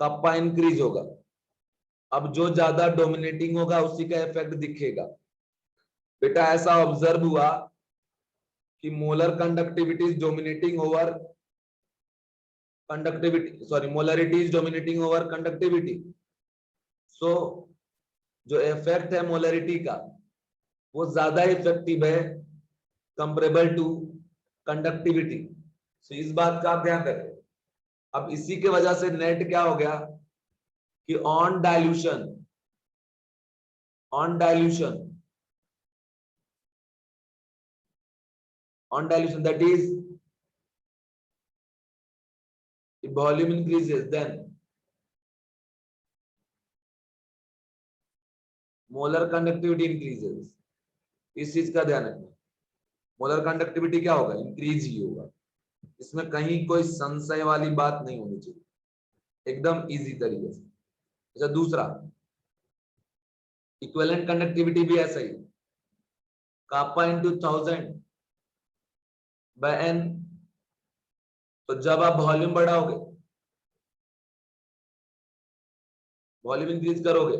कप्पा इंक्रीज होगा। अब जो ज्यादा डोमिनेटिंग होगा उसी का इफेक्ट दिखेगा। बेटा ऐसा ऑब्जर्व हुआ कि molar conductivity is dominating over conductivity, sorry molarity is dominating over conductivity. So जो इफेक्ट है मोलरिटी का वो ज्यादा इफेक्टिव है कंपेरेबल टू कंडक्टिविटी। सो इस बात का आप ध्यान रखें। अब इसी के वजह से नेट क्या हो गया कि on dilution that is if volume increases then molar conductivity increases। इस चीज का ध्यान रखना, मोलर कंडक्टिविटी क्या होगा, इंक्रीज ही होगा। इसमें कहीं कोई संशय वाली बात नहीं होनी चाहिए, एकदम इजी तरीके से। अच्छा दूसरा इक्विवेलेंट कंडक्टिविटी भी ऐसा ही, कापा इंटू 1000 बाय एन। तो जब आप वॉल्यूम बढ़ाओगे, वॉल्यूम इंक्रीज करोगे,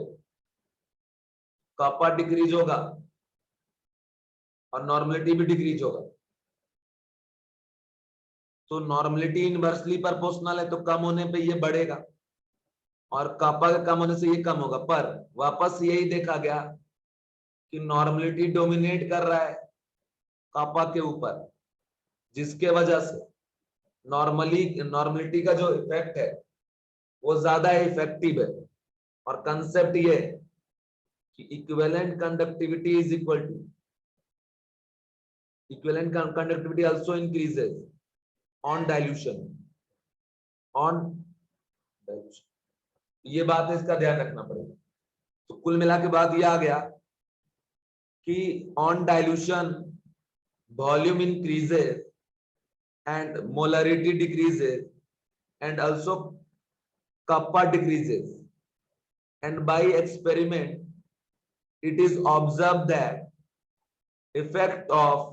कापा डिक्रीज होगा और नॉर्मलिटी भी डिक्रीज होगा। तो नॉर्मलिटी इनवर्सली प्रोपोर्शनल है, तो कम होने पे ये बढ़ेगा और कापा के कम होने से ये कम होगा। पर वापस यही देखा गया कि नॉर्मलिटी डोमिनेट कर रहा है कापा के ऊपर, जिसके वजह से नॉर्मलिटी का जो इफेक्ट है वो ज्यादा इफेक्टिव है। और कंसेप्ट ये कि equivalent conductivity is equal to equivalent conductivity also increases on dilution. ये बात है, इसका ध्यान रखना पड़ेगा। तो कुल मिला के बाद ये आ गया कि on dilution volume increases and molarity decreases and also kappa decreases, and by experiment it is observed that effect of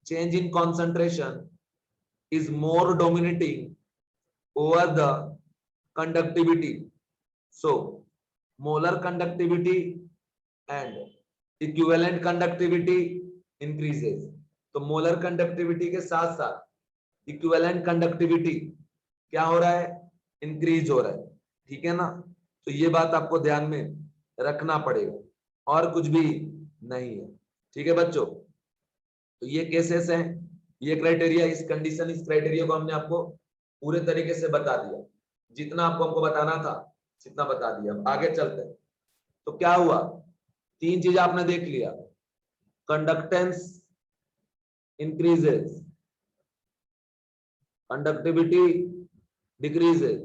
change in concentration is more dominating over the conductivity. So molar conductivity and equivalent conductivity increases। तो molar conductivity के साथ साथ equivalent conductivity क्या हो रहा है, increase हो रहा है। ठीक है ना, तो ये बात आपको ध्यान में रखना पड़ेगा और कुछ भी नहीं है। ठीक है बच्चों, तो ये केसेस हैं, ये क्राइटेरिया, इस कंडीशन, इस क्राइटेरिया को हमने आपको पूरे तरीके से बता दिया। जितना आपको हमको बताना था जितना बता दिया। अब आगे चलते हैं। तो क्या हुआ, तीन चीज आपने देख लिया, conductance increases, conductivity decreases,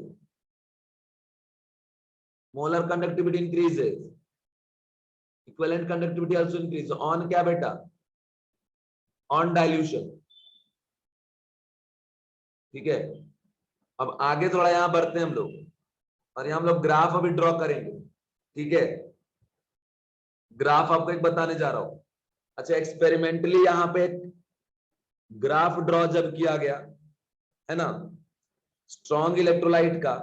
molar conductivity increases, equivalent conductivity also increases on क्या बेटा, on dilution। ठीक है, अब आगे थोड़ा यहां बढ़ते हैं हम लोग, और यहां हम लोग ग्राफ अभी ड्रॉ करेंगे। ठीक है, ग्राफ आपको एक बताने जा रहा हूं। अच्छा एक्सपेरिमेंटली यहां पे एक ग्राफ ड्रॉ जब किया गया है ना, स्ट्रॉन्ग इलेक्ट्रोलाइट का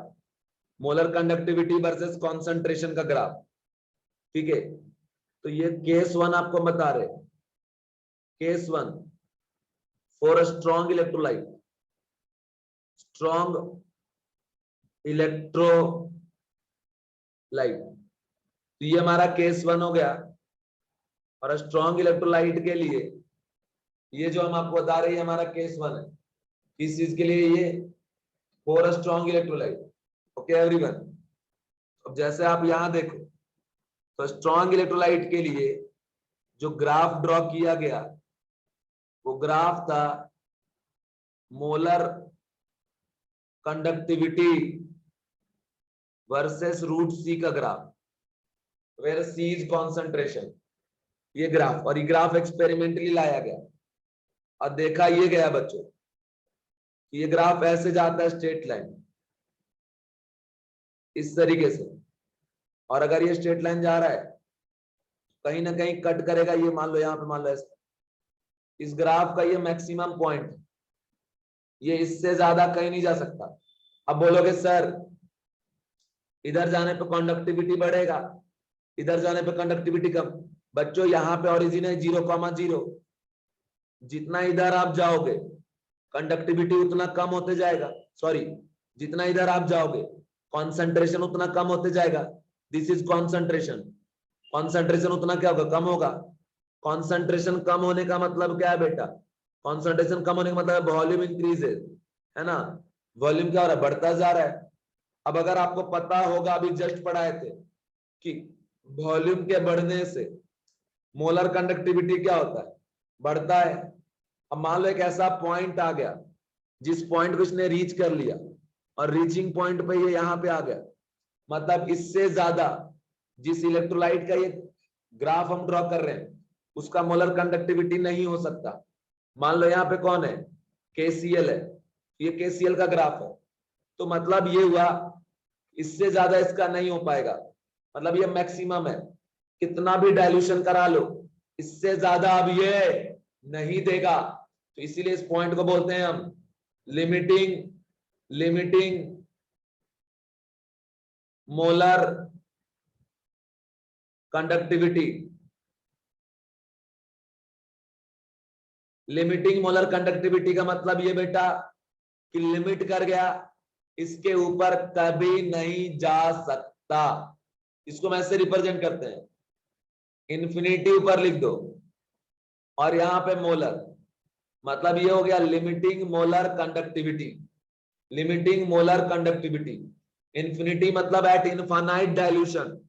मोलर कंडक्टिविटी वर्सेस कॉन्सेंट्रेशन का ग्राफ। ठीक है, तो ये केस 1 आपको बता रहे, case 1 for strong electrolyte, strong electrolyte. तो ये हमारा केस 1 हो गया। और स्ट्रॉन्ग इलेक्ट्रोलाइट के लिए ये जो हम आपको बता रहे हैं हमारा केस 1 है। किस चीज के लिए, ये for strong electrolyte. Okay everyone, अब जैसे आप यहां देखो तो स्ट्रॉन्ग इलेक्ट्रोलाइट के लिए जो ग्राफ ड्रॉ किया गया वो ग्राफ था molar conductivity versus root C का graph, where C is concentration. ये ग्राफ, और ये ग्राफ एक्सपेरिमेंटली लाया गया। और देखा ये गया बच्चों, ये ग्राफ ऐसे जाता है स्ट्रेट लाइन इस तरीके से, और अगर ये स्ट्रेट लाइन जा रहा है कहीं ना कहीं कट करेगा, ये मान लो यहाँ पे, मान लो ऐसे, इस ग्राफ का ये मैक्सिमम पॉइंट है, ये इससे ज्यादा कहीं नहीं जा सकता। अब बोलोगे सर इधर जाने पे कंडक्टिविटी बढ़ेगा, इधर जाने पे कंडक्टिविटी कम। बच्चों यहाँ पे ओरिजिन है 0,0, जितना इधर आप जाओगे कंडक्टिविटी उतना कम होते जाएगा, सॉरी जितना इधर आप जाओगे कॉन्सेंट्रेशन उतना कम होते जाएगा। दिस इज कॉन्सेंट्रेशन, कॉन्सेंट्रेशन उतना क्या होगा, कम होगा। कॉन्सेंट्रेशन कम होने का मतलब क्या है बेटा, कॉन्सेंट्रेशन कम होने का मतलब वॉल्यूम इंक्रीजेस, है ना, वॉल्यूम क्या हो रहा है, बढ़ता जा रहा है। अब अगर आपको पता होगा, अभी जस्ट पढ़ाए थे कि वॉल्यूम के बढ़ने से मोलर कंडक्टिविटी क्या होता है, बढ़ता है। अब मान लो एक ऐसा पॉइंट आ गया जिस पॉइंट को इसने रीच कर लिया और रीचिंग पॉइंट पे ये यहाँ पे आ गया, मतलब इससे ज्यादा जिस इलेक्ट्रोलाइट का ये ग्राफ हम ड्रॉ कर रहे हैं उसका मोलर कंडक्टिविटी नहीं हो सकता। मान लो यहाँ पे कौन है, KCl है, ये KCl का ग्राफ है, तो मतलब ये हुआ इससे ज्यादा इसका नहीं हो पाएगा, मतलब ये मैक्सिमम है, कितना भी डाइल्यूशन करा लो इससे ज्यादा अब ये नहीं देगा। तो इसीलिए इस पॉइंट को बोलते हैं हम limiting molar conductivity. Limiting molar conductivity का मतलब ये बेटा कि लिमिट कर गया, इसके ऊपर कभी नहीं जा सकता। इसको हम ऐसे रिप्रेजेंट करते हैं, इन्फिनिटी ऊपर लिख दो और यहां पे मोलर, मतलब ये हो गया limiting molar conductivity. Limiting molar conductivity, infinity मतलब एट इनफाइनाइट डाइल्यूशन,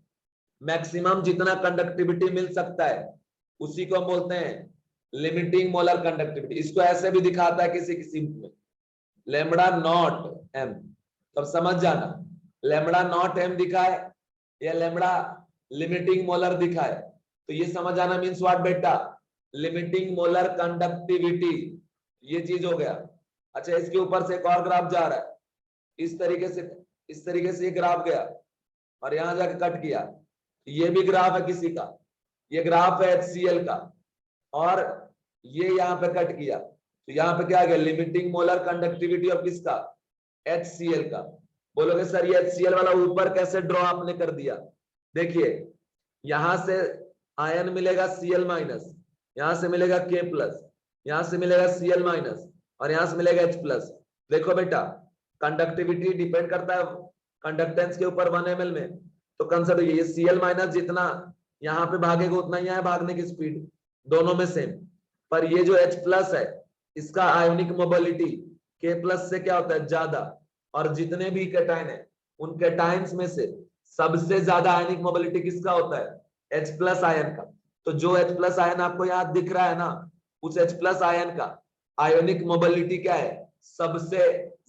मैक्सिमम जितना कंडक्टिविटी मिल सकता है उसी को हम बोलते हैं लिमिटिंग मोलर कंडक्टिविटी। इसको ऐसे भी दिखाता है किसी किसी में, लेमड़ा नॉट एम, तब समझ जाना लेमड़ा नॉट एम दिखा है या लेमड़ा लिमिटिंग मोलर दिखा है, तो ये समझ आना मीन्स व्हाट बेटा, लिमिटिंग मोलर कंडक्टिविटी, ये चीज हो गया। अच्छा इसके ऊपर से एक और ग्राफ जा रहा है, इस तरीके से ये ग्राफ गया और यहां जाके कट किया, ये भी ग्राफ है किसी का, ये ग्राफ है HCl का, और ये यहाँ पे कट किया, तो यहाँ पे क्या आ गया, लिमिटिंग मोलर कंडक्टिविटी ऑफ किसका, HCl का। बोलोगे सर ये HCl वाला ऊपर कैसे ड्रॉ आपने कर दिया, देखिए यहां से आयन मिलेगा Cl माइनस, यहां से मिलेगा K+, यहां से मिलेगा Cl माइनस, और यहां से मिलेगा H+। देखो बेटा कंडक्टिविटी डिपेंड करता है कंडक्टेंस के ऊपर 1 ml में, तो कंसिडर ये Cl माइनस जितना यहाँ पे भागेगा उतना ही है भागने की स्पीड, दोनों में सेम। पर ये जो H+ है इसका आयोनिक मोबिलिटी K+ से क्या होता है ज्यादा, और जितने भी कैटायन है उन कैटायंस में से सबसे ज्यादा आयनिक मोबिलिटी किसका होता है, H+ आयन का। तो जो H+ आयन आपको यहाँ दिख रहा है ना, उस H+ आयन का आयोनिक मोबिलिटी क्या है, सबसे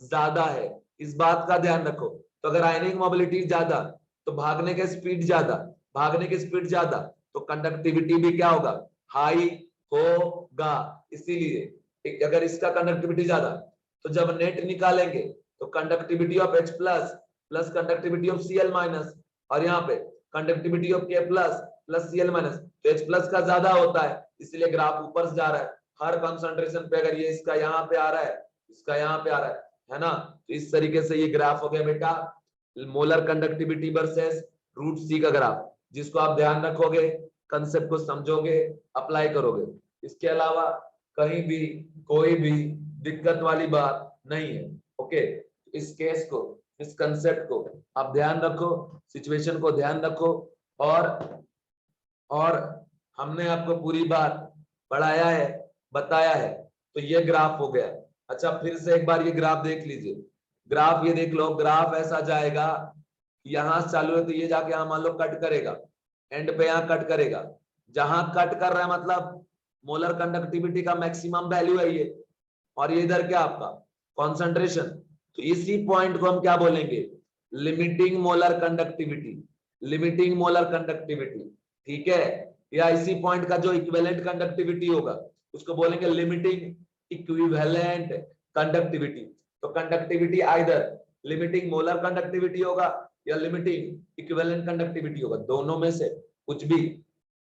ज्यादा है, इस बात का ध्यान रखो। तो अगर आयनिक मोबिलिटी ज्यादा तो भागने की स्पीड ज्यादा, भागने की स्पीड ज्यादा तो कंडक्टिविटी भी क्या होगा, हाई होगा। इसीलिए अगर इसका कंडक्टिविटी ज्यादा तो जब नेट निकालेंगे तो conductivity of H+ plus conductivity of Cl minus, और यहाँ पे conductivity of K+ plus Cl minus, तो H+ का ज्यादा होता है, इसलिए ग्राफ ऊपर से जा रहा है। हर कंसंट्रेशन पे अगर ये इसका यहाँ पे आ रहा है, इसका यहाँ पे आ रहा है ना, तो इस तरीके से ये ग्राफ हो गया बेटा मोलर कंडक्टिविटी वर्सेस √C का ग्राफ, जिसको आप ध्यान रखोगे, कंसेप्ट को समझोगे, अप्लाई करोगे। इसके अलावा कहीं भी कोई भी दिक्कत वाली बात नहीं है। ओके, इस केस को, इस कंसेप्ट को आप ध्यान रखो, सिचुएशन को ध्यान रखो, और हमने आपको पूरी बात पढ़ाया है, बताया है। तो ये ग्राफ हो गया। अच्छा फिर से एक बार ये ग्राफ देख लीजिए, ग्राफ ये देख लो, ग्राफ ऐसा जाएगा, यहां से चालू है तो ये जाके यहां मान लो कट करेगा, एंड पे यहां कट करेगा, जहां कट कर रहा है मतलब मोलर कंडक्टिविटी का मैक्सिमम वैल्यू है ये, और ये इधर क्या आपका कॉन्सेंट्रेशन, तो इसी पॉइंट को हम क्या बोलेंगे, limiting molar conductivity, limiting molar conductivity, ठीक है। या इसी पॉइंट का जो इक्विवेलेंट कंडक्टिविटी होगा उसको बोलेंगे लिमिटिंग इक्विवेलेंट कंडक्टिविटी। तो conductivity either limiting molar conductivity होगा या लिमिटिंग इक्विवेलेंट कंडक्टिविटी होगा, दोनों में से कुछ भी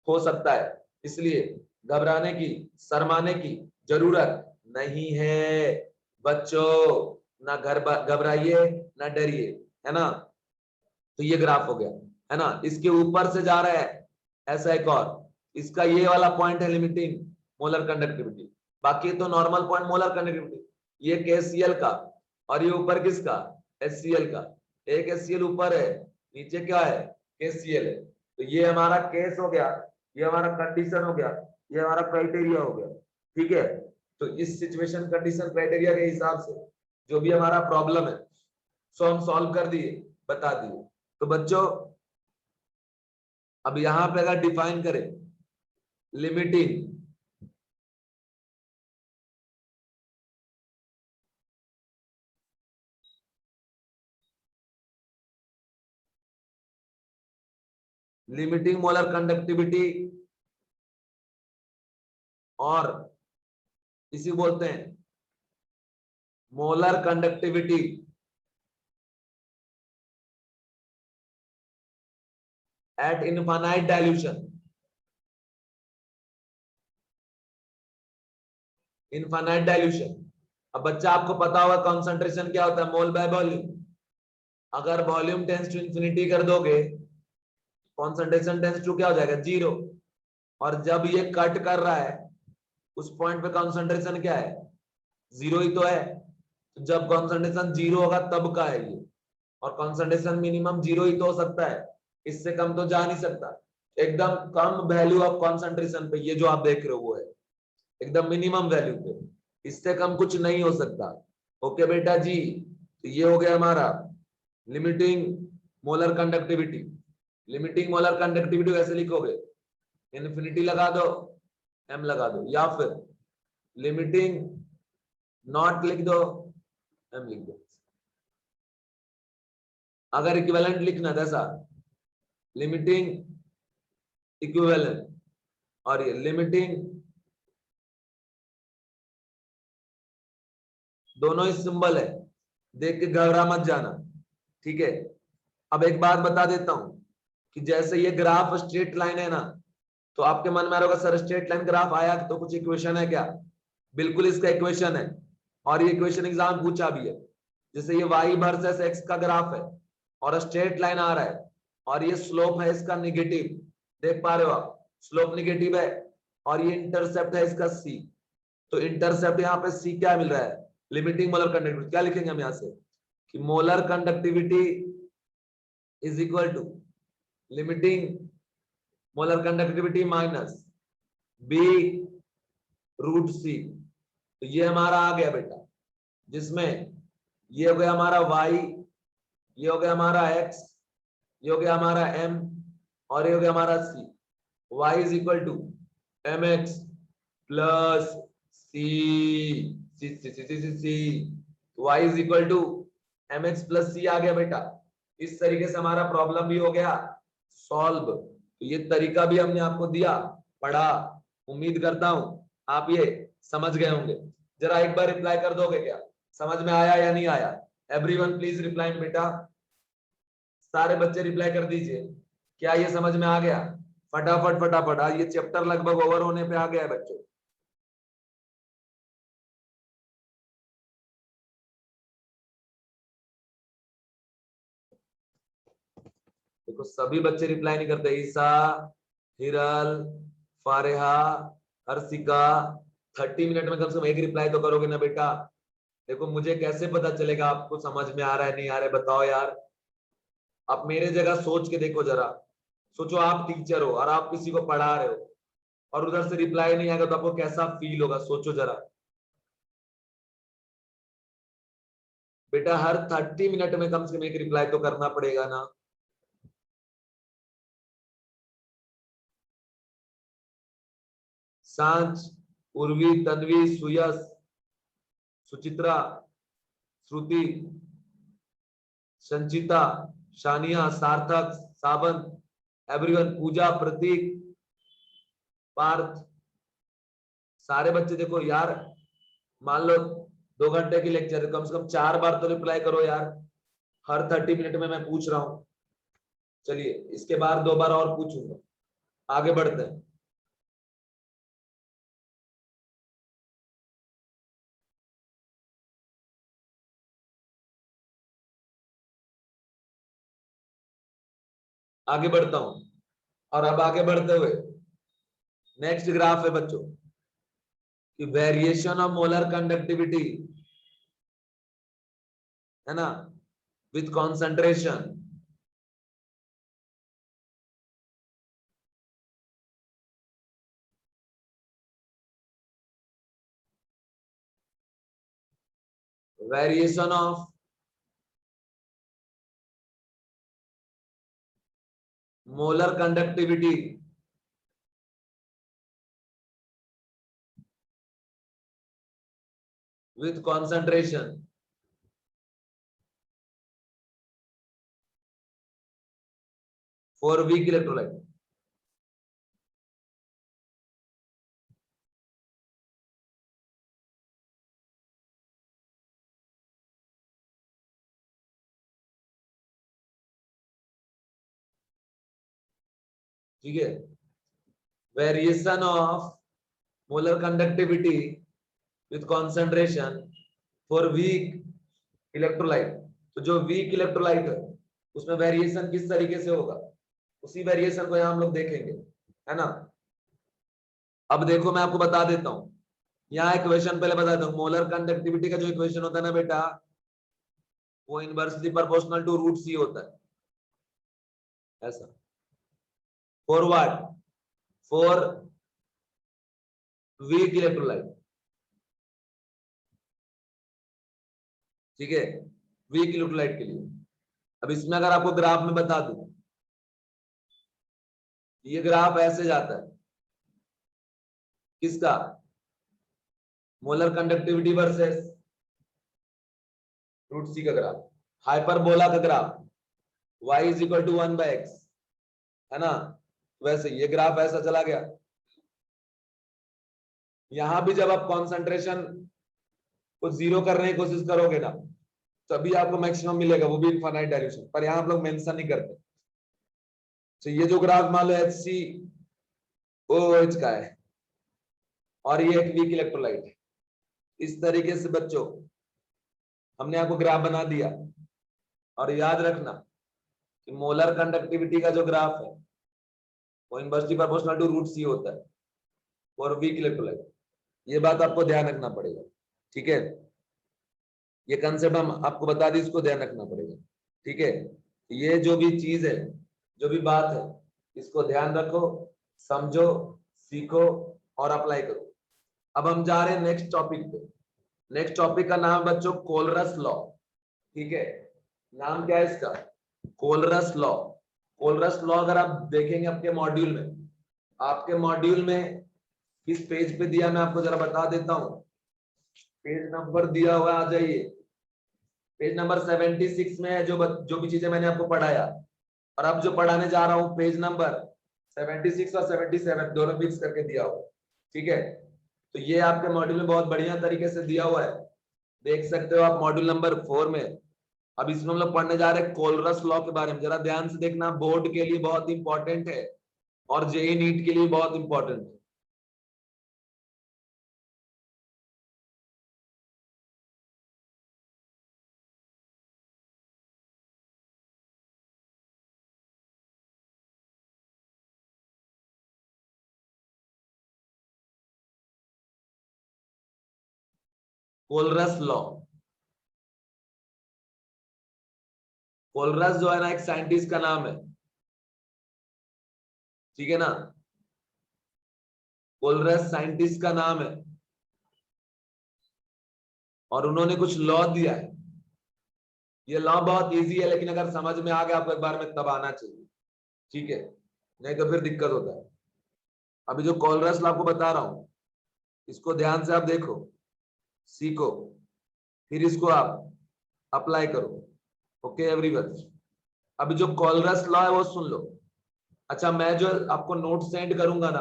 हो सकता है। इसलिए घबराने की, शर्माने की जरूरत नहीं है बच्चों, ना घबराइए ना डरिए, है ना। तो ये ग्राफ हो गया, है ना। इसके ऊपर से जा रहा है ऐसा एक और, इसका ये वाला पॉइंट है लिमिटिंग मोलर कंडक्टिविटी, बाकी तो नॉर्मल पॉइंट मोलर कंडक्टिविटी। ये KCl का और ये ऊपर किसका, HCl का। एक HCl ऊपर है, नीचे क्या है, KCl है। तो ये हमारा केस हो गया, ये हमारा कंडीशन हो गया, ये हमारा क्राइटेरिया हो गया, ठीक है। तो इस सिचुएशन कंडीशन क्राइटेरिया के हिसाब से जो भी हमारा प्रॉब्लम है सो हम सॉल्व कर दिए, बता दिए। तो बच्चों अब यहां पे अगर डिफाइन करें लिमिटिंग मोलर कंडक्टिविटी, और इसी बोलते हैं molar conductivity eight infinite dilution. Infinite dilution, अब बच्चा आपको पता होगा कॉन्सेंट्रेशन क्या होता है, मोल बाय वॉल्यूम। अगर वॉल्यूम टेंस टू इंफिनिटी कर दोगे, कॉन्सेंट्रेशन टेंस टू क्या हो जाएगा, 0। और जब ये कट कर रहा है उस पॉइंट पे कॉन्सेंट्रेशन क्या है, 0 ही तो है। तो जब कॉन्सेंट्रेशन 0 होगा तब का है ये, और कॉन्सेंट्रेशन मिनिमम 0 ही तो हो सकता है, इससे कम तो जा नहीं सकता। एकदम कम वैल्यू ऑफ कॉन्सेंट्रेशन पे ये जो आप देख रहे हो वो है एकदम मिनिमम वैल्यू पे, इससे कम कुछ नहीं हो सकता। ओके बेटा जी, तो ये हो गया हमारा limiting molar conductivity. Limiting molar conductivity कैसे लिखोगे, इन्फिनिटी लगा दो, m लगा दो, या फिर लिमिटिंग नॉट लिख दो, m लिख दो। अगर इक्विवेलेंट लिखना जैसा लिमिटिंग इक्विवेलेंट, और ये लिमिटिंग, दोनों ही सिंबल है, देख के घबरा मत जाना, ठीक है। अब एक बात बता देता हूं कि जैसे ये ग्राफ स्ट्रेट लाइन है ना, तो आपके मन में आ रहा होगा सर स्ट्रेट लाइन ग्राफ आया तो कुछ इक्वेशन है क्या, बिल्कुल इसका इक्वेशन है, और ये इक्वेशन एग्जाम पूछा भी है। जैसे ये y वर्सेस x का ग्राफ है और स्ट्रेट लाइन आ रहा है और ये स्लोप है इसका निगेटिव, देख पा रहे हो आप, स्लोप निगेटिव है, और ये इंटरसेप्ट है इसका c। तो इंटरसेप्ट यहाँ पे c क्या मिल रहा है, लिमिटिंग मोलर कंडक्टिविटी। क्या लिखेंगे हम यहाँ से कि molar conductivity is equal to limiting molar conductivity minus b root c। तो ये हमारा आ गया बेटा, जिसमें ये हो गया हमारा y, ये हो गया हमारा x, ये हो गया हमारा m, और ये हो गया हमारा c। y is equal to mx plus c, y is equal to mx plus c आ गया बेटा। इस तरीके से हमारा प्रॉब्लम भी हो गया सॉल्व। तो ये तरीका भी हमने आपको दिया, पढ़ा, उम्मीद करता हूं आप ये समझ गए होंगे। जरा एक बार रिप्लाई कर दोगे क्या, समझ में आया या नहीं आया। एवरीवन प्लीज रिप्लाई बेटा, सारे बच्चे रिप्लाई कर दीजिए, क्या ये समझ में आ गया, फटाफट फटाफट। ये चैप्टर लगभग ओवर होने पे आ गया है बच्चों। देखो सभी बच्चे रिप्लाई नहीं करते, ईसा, हिरल, फारेहा, हर्षिका, 30 मिनट में कम से कम एक रिप्लाई तो करोगे ना बेटा। देखो मुझे कैसे पता चलेगा आपको समझ में आ रहा है नहीं आ रहा है, बताओ यार। आप मेरे जगह सोच के देखो जरा, सोचो आप टीचर हो और आप किसी को पढ़ा रहे हो और उधर से रिप्लाई नहीं आएगा तो आपको कैसा फील होगा, सोचो जरा बेटा। हर 30 मिनट में कम से कम एक रिप्लाई तो करना पड़ेगा ना। सांच, उर्वी, तन्वी, सुयस, सुचित्रा, श्रुति, संचिता, शानिया, सार्थक, सावन, एवरीवन, पूजा, प्रतीक, पार्थ, सारे बच्चे देखो यार, मान लो 2 घंटे की लेक्चर, कम से कम 4 बार तो रिप्लाई करो यार, हर 30 मिनट में मैं पूछ रहा हूं। चलिए इसके बाद 2 बार और पूछूंगा, आगे बढ़ते हैं। आगे बढ़ता हूं, और अब आगे बढ़ते हुए नेक्स्ट ग्राफ है बच्चों कि वेरिएशन ऑफ मोलर कंडक्टिविटी, है ना, with concentration. Variation of molar conductivity with concentration for weak electrolyte. ठीक है, variation of molar conductivity with concentration for weak electrolyte. तो जो वीक इलेक्ट्रोलाइट है उसमें वेरिएशन किस तरीके से होगा, उसी वेरिएशन को यहां हम लोग देखेंगे, है ना। अब देखो मैं आपको बता देता हूं, यहाँ इक्वेशन पहले बता देता हूं। मोलर कंडक्टिविटी का जो इक्वेशन होता है ना बेटा, वो इनवर्सली प्रोपोर्शनल टू रूट सी होता है, ऐसा। For what? For weak electrolyte, ठीक है, वीक इलेक्ट्रोलाइट के लिए। अब इसमें अगर आपको ग्राफ में बता दूं, ये ग्राफ ऐसे जाता है, किसका? Molar conductivity versus root C का ग्राफ, हाइपरबोला का graph, y is equal to 1/x, है ना। वैसे ये ग्राफ ऐसा चला गया। यहां भी जब आप कॉन्सेंट्रेशन को 0 करने की कोशिश करोगे ना, तभी आपको मैक्सिमम मिलेगा, वो भी इनफाइनाइट डायल्यूशन, पर यहां आप लोग मेंशन नहीं करते। तो ये जो ग्राफ मान लो HCOH का है, और ये एक वीक इलेक्ट्रोलाइट है, इस तरीके से बच्चों हमने आपको ग्राफ बना दिया। और याद रखना कि मोलर कंडक्टिविटी का जो ग्राफ है वो इनवर्सली प्रोपोर्शनल टू रूट सी होता है और वीक इलेक्ट्रोलाइट, ये बात आपको ध्यान रखना पड़ेगा, ठीक है। ये कंसेप्ट हम आपको बता दी, इसको ध्यान रखना पड़ेगा, ठीक है। ये जो भी चीज है, जो भी बात है, इसको ध्यान रखो, समझो, सीखो और अप्लाई करो। अब हम जा रहे हैं नेक्स्ट टॉपिक पे। नेक्स्ट टॉपिक का नाम बच्चों कोलरस लॉ, ठीक है। नाम क्या है इसका? कोलरस लॉ। कोलरस लॉ अगर आप देखेंगे आपके मॉड्यूल में, आपके मॉड्यूल में किस पेज पे दिया मैं आपको जरा बता देता हूं। पेज नंबर दिया हुआ, आ जाइए, पेज नंबर 76 में है जो भी चीजें मैंने आपको पढ़ाया। और अब जो पढ़ाने जा रहा हूं पेज नंबर 76 और 77 दोनों मिक्स करके दिया हुआ, ठीक है। तो ये आपके मॉड्यूल में बहुत बढ़िया तरीके से दिया हुआ है, देख सकते हो आप मॉड्यूल नंबर 4 में। अब इसमें हम लोग पढ़ने जा रहे हैं कोलरस लॉ के बारे में। जरा ध्यान से देखना, बोर्ड के लिए बहुत इंपॉर्टेंट है और जेईई नीट के लिए बहुत इंपॉर्टेंट है। कोलरस लॉ, कोलरस जो है ना एक साइंटिस्ट का नाम है, ठीक है ना। कोलरस साइंटिस्ट का नाम है और उन्होंने कुछ लॉ दिया है। ये लॉ बहुत इजी है, लेकिन अगर समझ में आ गया आपको एक बार में तब आना चाहिए, ठीक है, नहीं तो फिर दिक्कत होता है। अभी जो कोलरस लॉ आपको बता रहा हूं, इसको ध्यान से आप देखो, सीखो, फिर इसको आप अप्लाई करो, ओके एवरीवन। अभी जो कोलरस लॉ है वो सुन लो। अच्छा, मैं जो आपको नोट सेंड करूंगा ना,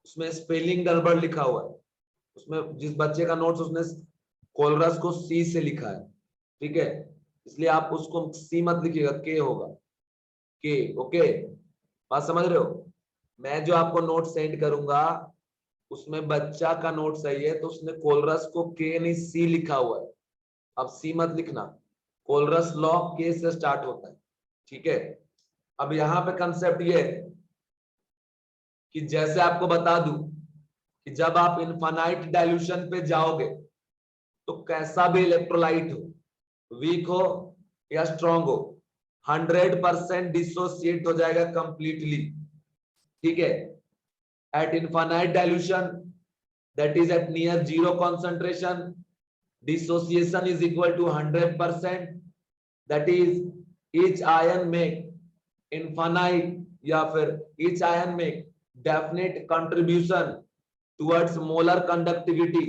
उसमें स्पेलिंग गड़बड़ लिखा हुआ है, उसमें जिस बच्चे का नोट्स उसने कोलरस को सी से लिखा है, ठीक है, इसलिए आप उसको सी मत लिखिएगा, के होगा, के। ओके, बात समझ रहे हो? मैं जो आपको नोट सेंड करूंगा उसमें बच्चा का नोट सही है तो उसने कोलरस को के नहीं सी लिखा हुआ है। अब सी मत लिखना, कोलरस लॉ के से स्टार्ट होता है, ठीक है। अब यहाँ पे कंसेप्ट ये है कि जैसे आपको बता दूं कि जब आप इनफाइनाइट डाइल्यूशन पे जाओगे तो कैसा भी इलेक्ट्रोलाइट हो, वीक हो या स्ट्रॉन्ग हो, 100% डिसोसिएट हो जाएगा कंप्लीटली, ठीक है। Eight infinite dilution, that is at near zero concentration, dissociation is equal to 100%, that is each ion make infinite या फिर each ion make definite contribution towards molar conductivity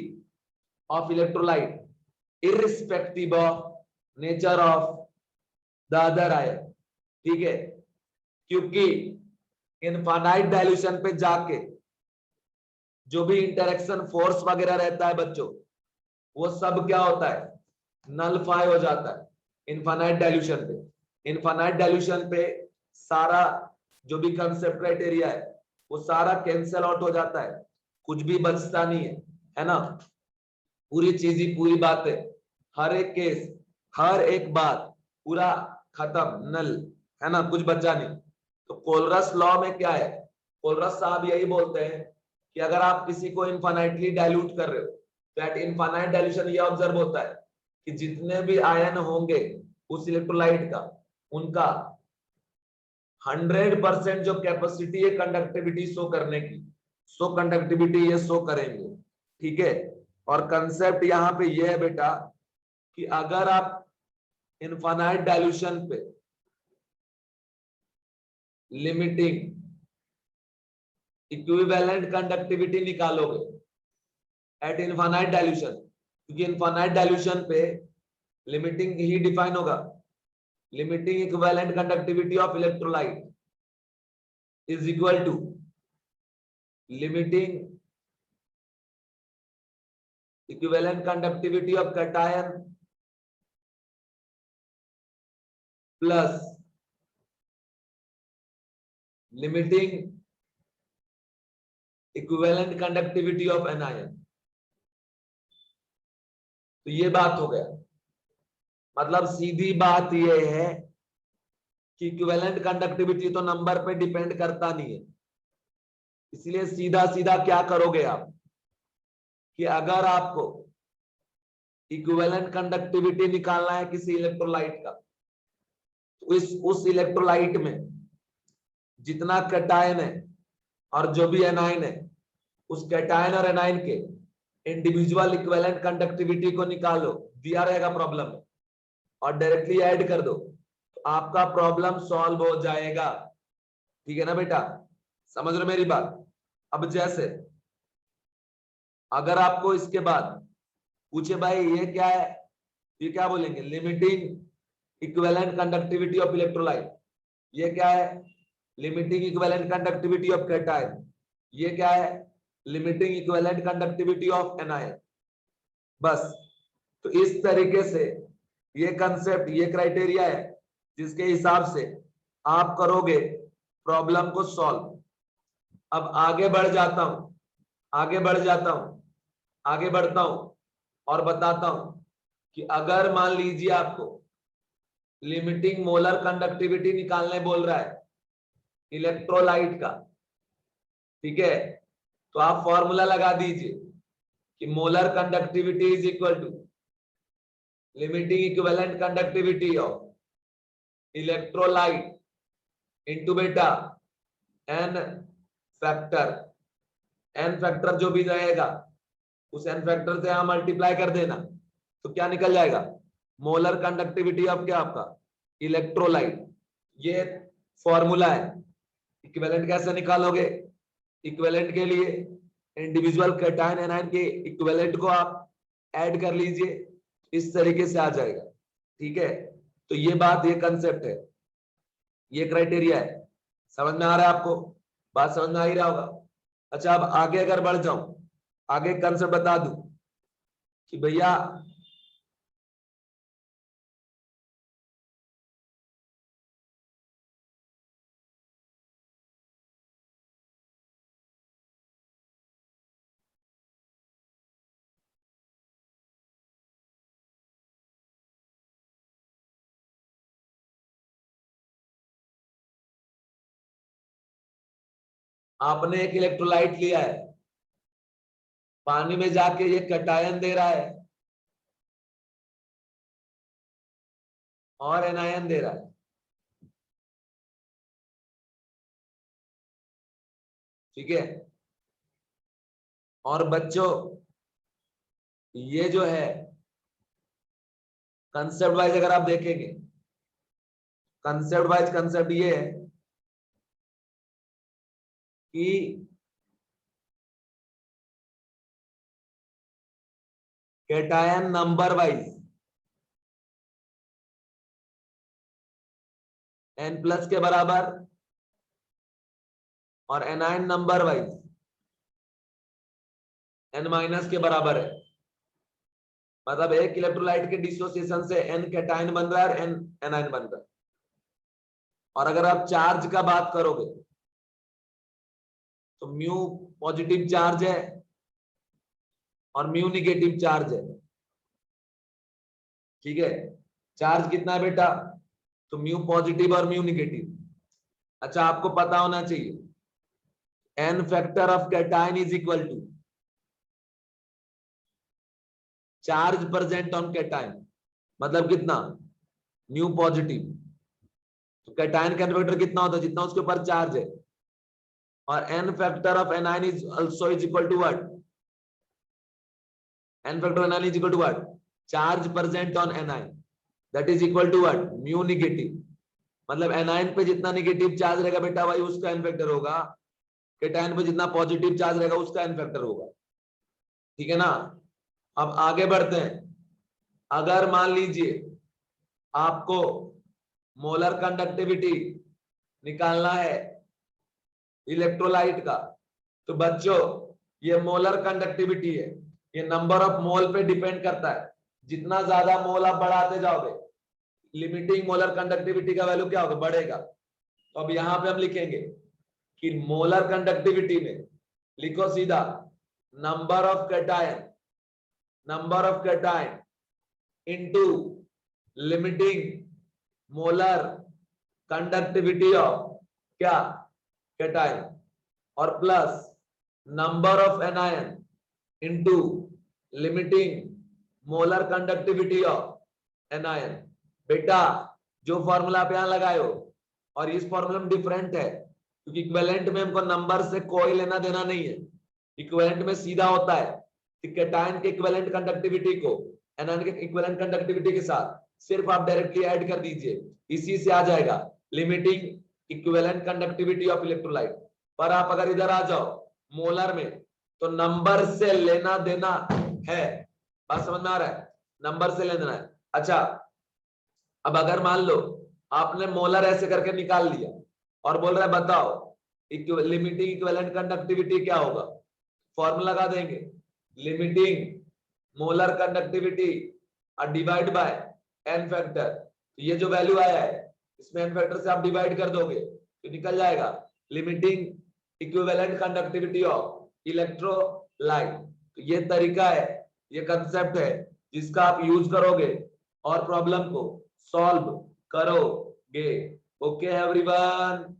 of electrolyte irrespective of nature of the other ion, ठीक है। क्योंकि infinite dilution पे जाके जो भी interaction force वगैरह रहता है बच्चों, वो सब क्या होता है, नलफाई हो जाता है इनफाइनाइट डाइल्यूशन पे। इनफाइनाइट डाइल्यूशन पे सारा जो भी कंसेप्ट क्राइटेरिया है वो सारा कैंसिल आउट हो जाता है, कुछ भी बचता नहीं है ना। पूरी चीज ही पूरी बात है, हर एक केस, हर एक बात पूरा खत्म, नल, है ना, कुछ बचा नहीं। तो कोलरस लॉ में क्या है, कोलरस साहब यही बोलते हैं कि अगर आप किसी को इनफाइनाइटली डाइल्यूट कर रहे हो तो एट इनफाइनाइट डाइल्यूशन ये ऑब्जर्व होता है कि जितने भी आयन होंगे उस इलेक्ट्रोलाइट का, उनका 100% जो कैपेसिटी है कंडक्टिविटी शो करने की, सो कंडक्टिविटी ये शो करेंगे, ठीक है। और कंसेप्ट यहाँ पे ये है बेटा कि अगर आप इनफाइनाइट डाइल्यूशन पे लिमिटिंग इक्विवेलेंट कंडक्टिविटी निकालोगे एट इनफाइनाइट डाइल्यूशन, क्योंकि इनफाइनाइट डाइल्यूशन पे लिमिटिंग ही डिफाइन होगा, limiting equivalent conductivity of electrolyte is equal to limiting equivalent conductivity of cation plus limiting equivalent conductivity of anion. तो ये बात हो गया, मतलब सीधी बात ये है कि इक्विवेलेंट कंडक्टिविटी तो नंबर पे डिपेंड करता नहीं है, इसलिए सीधा सीधा क्या करोगे आप कि अगर आपको इक्विवेलेंट कंडक्टिविटी निकालना है किसी इलेक्ट्रोलाइट का, तो उस इलेक्ट्रोलाइट में जितना कैटायन है और जो भी एनायन है, उस कैटायन और एनायन के इंडिविजुअल इक्विवेलेंट कंडक्टिविटी को निकालो, दिया रहेगा प्रॉब्लम में, और डायरेक्टली ऐड कर दो, तो आपका प्रॉब्लम सॉल्व हो जाएगा, ठीक है ना बेटा, समझ रहे मेरी बात। अब जैसे अगर आपको इसके बाद पूछे भाई ये क्या है, ये क्या बोलेंगे, limiting equivalent conductivity of electrolyte, ये क्या है, limiting equivalent conductivity of cation, ये क्या है, limiting equivalent conductivity of anion. बस, तो इस तरीके से ये कंसेप्ट, ये क्राइटेरिया है जिसके हिसाब से आप करोगे प्रॉब्लम को सॉल्व। अब आगे बढ़ जाता हूं, आगे बढ़ता हूं और बताता हूं कि अगर मान लीजिए आपको लिमिटिंग मोलर कंडक्टिविटी निकालने बोल रहा है इलेक्ट्रोलाइट का, ठीक है, तो आप फॉर्मूला लगा दीजिए कि molar conductivity is equal to limiting equivalent conductivity of electrolyte into बेटा एन फैक्टर, एन फैक्टर जो भी रहेगा उस एन फैक्टर से यहां मल्टीप्लाई कर देना, तो क्या निकल जाएगा, मोलर कंडक्टिविटी ऑफ क्या आपका इलेक्ट्रोलाइट। ये फॉर्मूला है। इक्विवेलेंट कैसे निकालोगे, इक्विवेलेंट के लिए इंडिविजुअल कैटायन एनायन के इक्विवेलेंट को आप ऐड कर लीजिए, इस तरीके से आ जाएगा, ठीक है। तो ये बात, ये कंसेप्ट है, ये क्राइटेरिया है, समझ में आ रहा है आपको, बात समझ में आ ही रहा होगा। अच्छा, अब आगे अगर बढ़ जाऊं, आगे कंसेप्ट बता दूं कि भैया आपने एक इलेक्ट्रोलाइट लिया है, पानी में जाके ये कैटायन दे रहा है और एनायन दे रहा है। ठीक है, और बच्चों ये जो है कंसेप्ट वाइज अगर आप देखेंगे, कंसेप्ट वाइज कंसेप्ट ये है कि कैटायन नंबर वाइज n+ के बराबर और एनायन नंबर वाइज n- के बराबर है। मतलब एक इलेक्ट्रोलाइट के डिसोसिएशन से n कैटायन बन रहा है और n एनायन बन रहा है। और अगर आप चार्ज का बात करोगे तो म्यू पॉजिटिव चार्ज है और म्यू निगेटिव चार्ज है। ठीक है, चार्ज कितना है बेटा? तो म्यू पॉजिटिव और म्यू निगेटिव। अच्छा, आपको पता होना चाहिए n factor of cation is equal to charge present on cation, मतलब कितना? Mu positive. तो कैटायन का फैक्टर कितना होता है? जितना उसके ऊपर चार्ज है। और n factor of anion is also is equal to what? n factor anion is equal to what? Charge present on anion, that is equal to what? Mu negative. मतलब एनायन पे जितना निगेटिव चार्ज रहेगा बेटा भाई उसका n factor होगा, cation पे जितना पॉजिटिव चार्ज रहेगा उसका n फैक्टर होगा। ठीक है ना? अब आगे बढ़ते हैं। अगर मान लीजिए आपको मोलर कंडक्टिविटी निकालना है इलेक्ट्रोलाइट का, तो बच्चों ये मोलर कंडक्टिविटी है, ये नंबर ऑफ मोल पे डिपेंड करता है। जितना ज्यादा मोल आप बढ़ाते जाओगे लिमिटिंग मोलर कंडक्टिविटी का वैल्यू क्या होगा? बढ़ेगा। तो अब यहां पे हम लिखेंगे कि मोलर कंडक्टिविटी में लिखो सीधा number of cation into limiting molar conductivity of क्या? कैटायन, और plus number of anion into limiting molar conductivity of anion. बेटा जो फॉर्मूला आप यहां लगाए हो और इस फॉर्मूला में डिफरेंट है, क्योंकि इक्विवेलेंट में हमको नंबर से कोई लेना देना नहीं है। इक्विवेलेंट में सीधा होता है कि कैटायन के इक्विवेलेंट कंडक्टिविटी को एनायन के इक्विवेलेंट कंडक्टिविटी के साथ सिर्फ आप डायरेक्टली ऐड कर दीजिए, इसी से आ जाएगा limiting equivalent conductivity of electrolyte. पर आप अगर इधर आ जाओ मोलर में तो नंबर से लेना देना है। बात समझ में आ रहा है? नंबर से लेना देना है। अच्छा, अब अगर मान लो आपने मोलर ऐसे करके निकाल लिया और बोल रहा है बताओ लिमिटिंग इक्विवेलेंट कंडक्टिविटी क्या होगा? फॉर्मूला लगा देंगे limiting molar conductivity divide by n factor. ये जो वैल्यू आया है इसमें n फैक्टर से आप डिवाइड कर दोगे तो निकल जाएगा limiting equivalent conductivity of electrolyte. तो ये तरीका है, ये कंसेप्ट है जिसका आप यूज करोगे और प्रॉब्लम को सॉल्व करोगे। Okay everyone?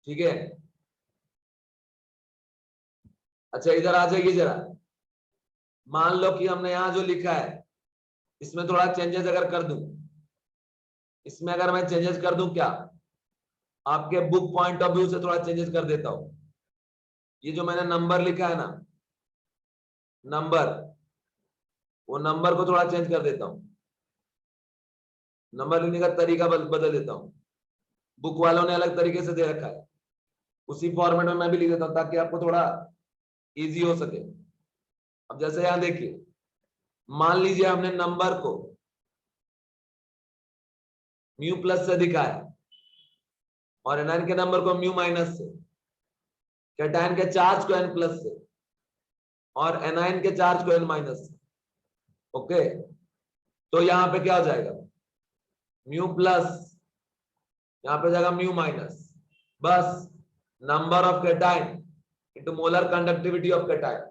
ठीक है, अच्छा इधर आ जाइए जरा। मान लो कि हमने यहां जो लिखा है इसमें थोड़ा चेंजेस अगर कर दूं, इसमें अगर मैं चेंजेस कर दूं, क्या आपके बुक पॉइंट ऑफ व्यू से थोड़ा चेंजेस कर देता हूं। ये जो मैंने नंबर लिखा है ना, नंबर, वो नंबर को थोड़ा चेंज कर देता हूं। नंबर लिखने का तरीका बदल देता हूँ, बुक वालों ने अलग तरीके से दे रखा है, उसी फॉर्मेट में मैं भी लिख देता हूँ ताकि आपको थोड़ा इजी हो सके। अब जैसे यहां देखिए, मान लीजिए हमने नंबर को म्यू प्लस से दिखाया और एनायन के नंबर को म्यू माइनस से, कैटायन के चार्ज को एन प्लस से और एनायन के चार्ज को एन माइनस से। ओके, तो यहां पे क्या हो जाएगा, म्यू प्लस, यहां पे जाएगा म्यू माइनस, बस number of cation into molar conductivity of cation,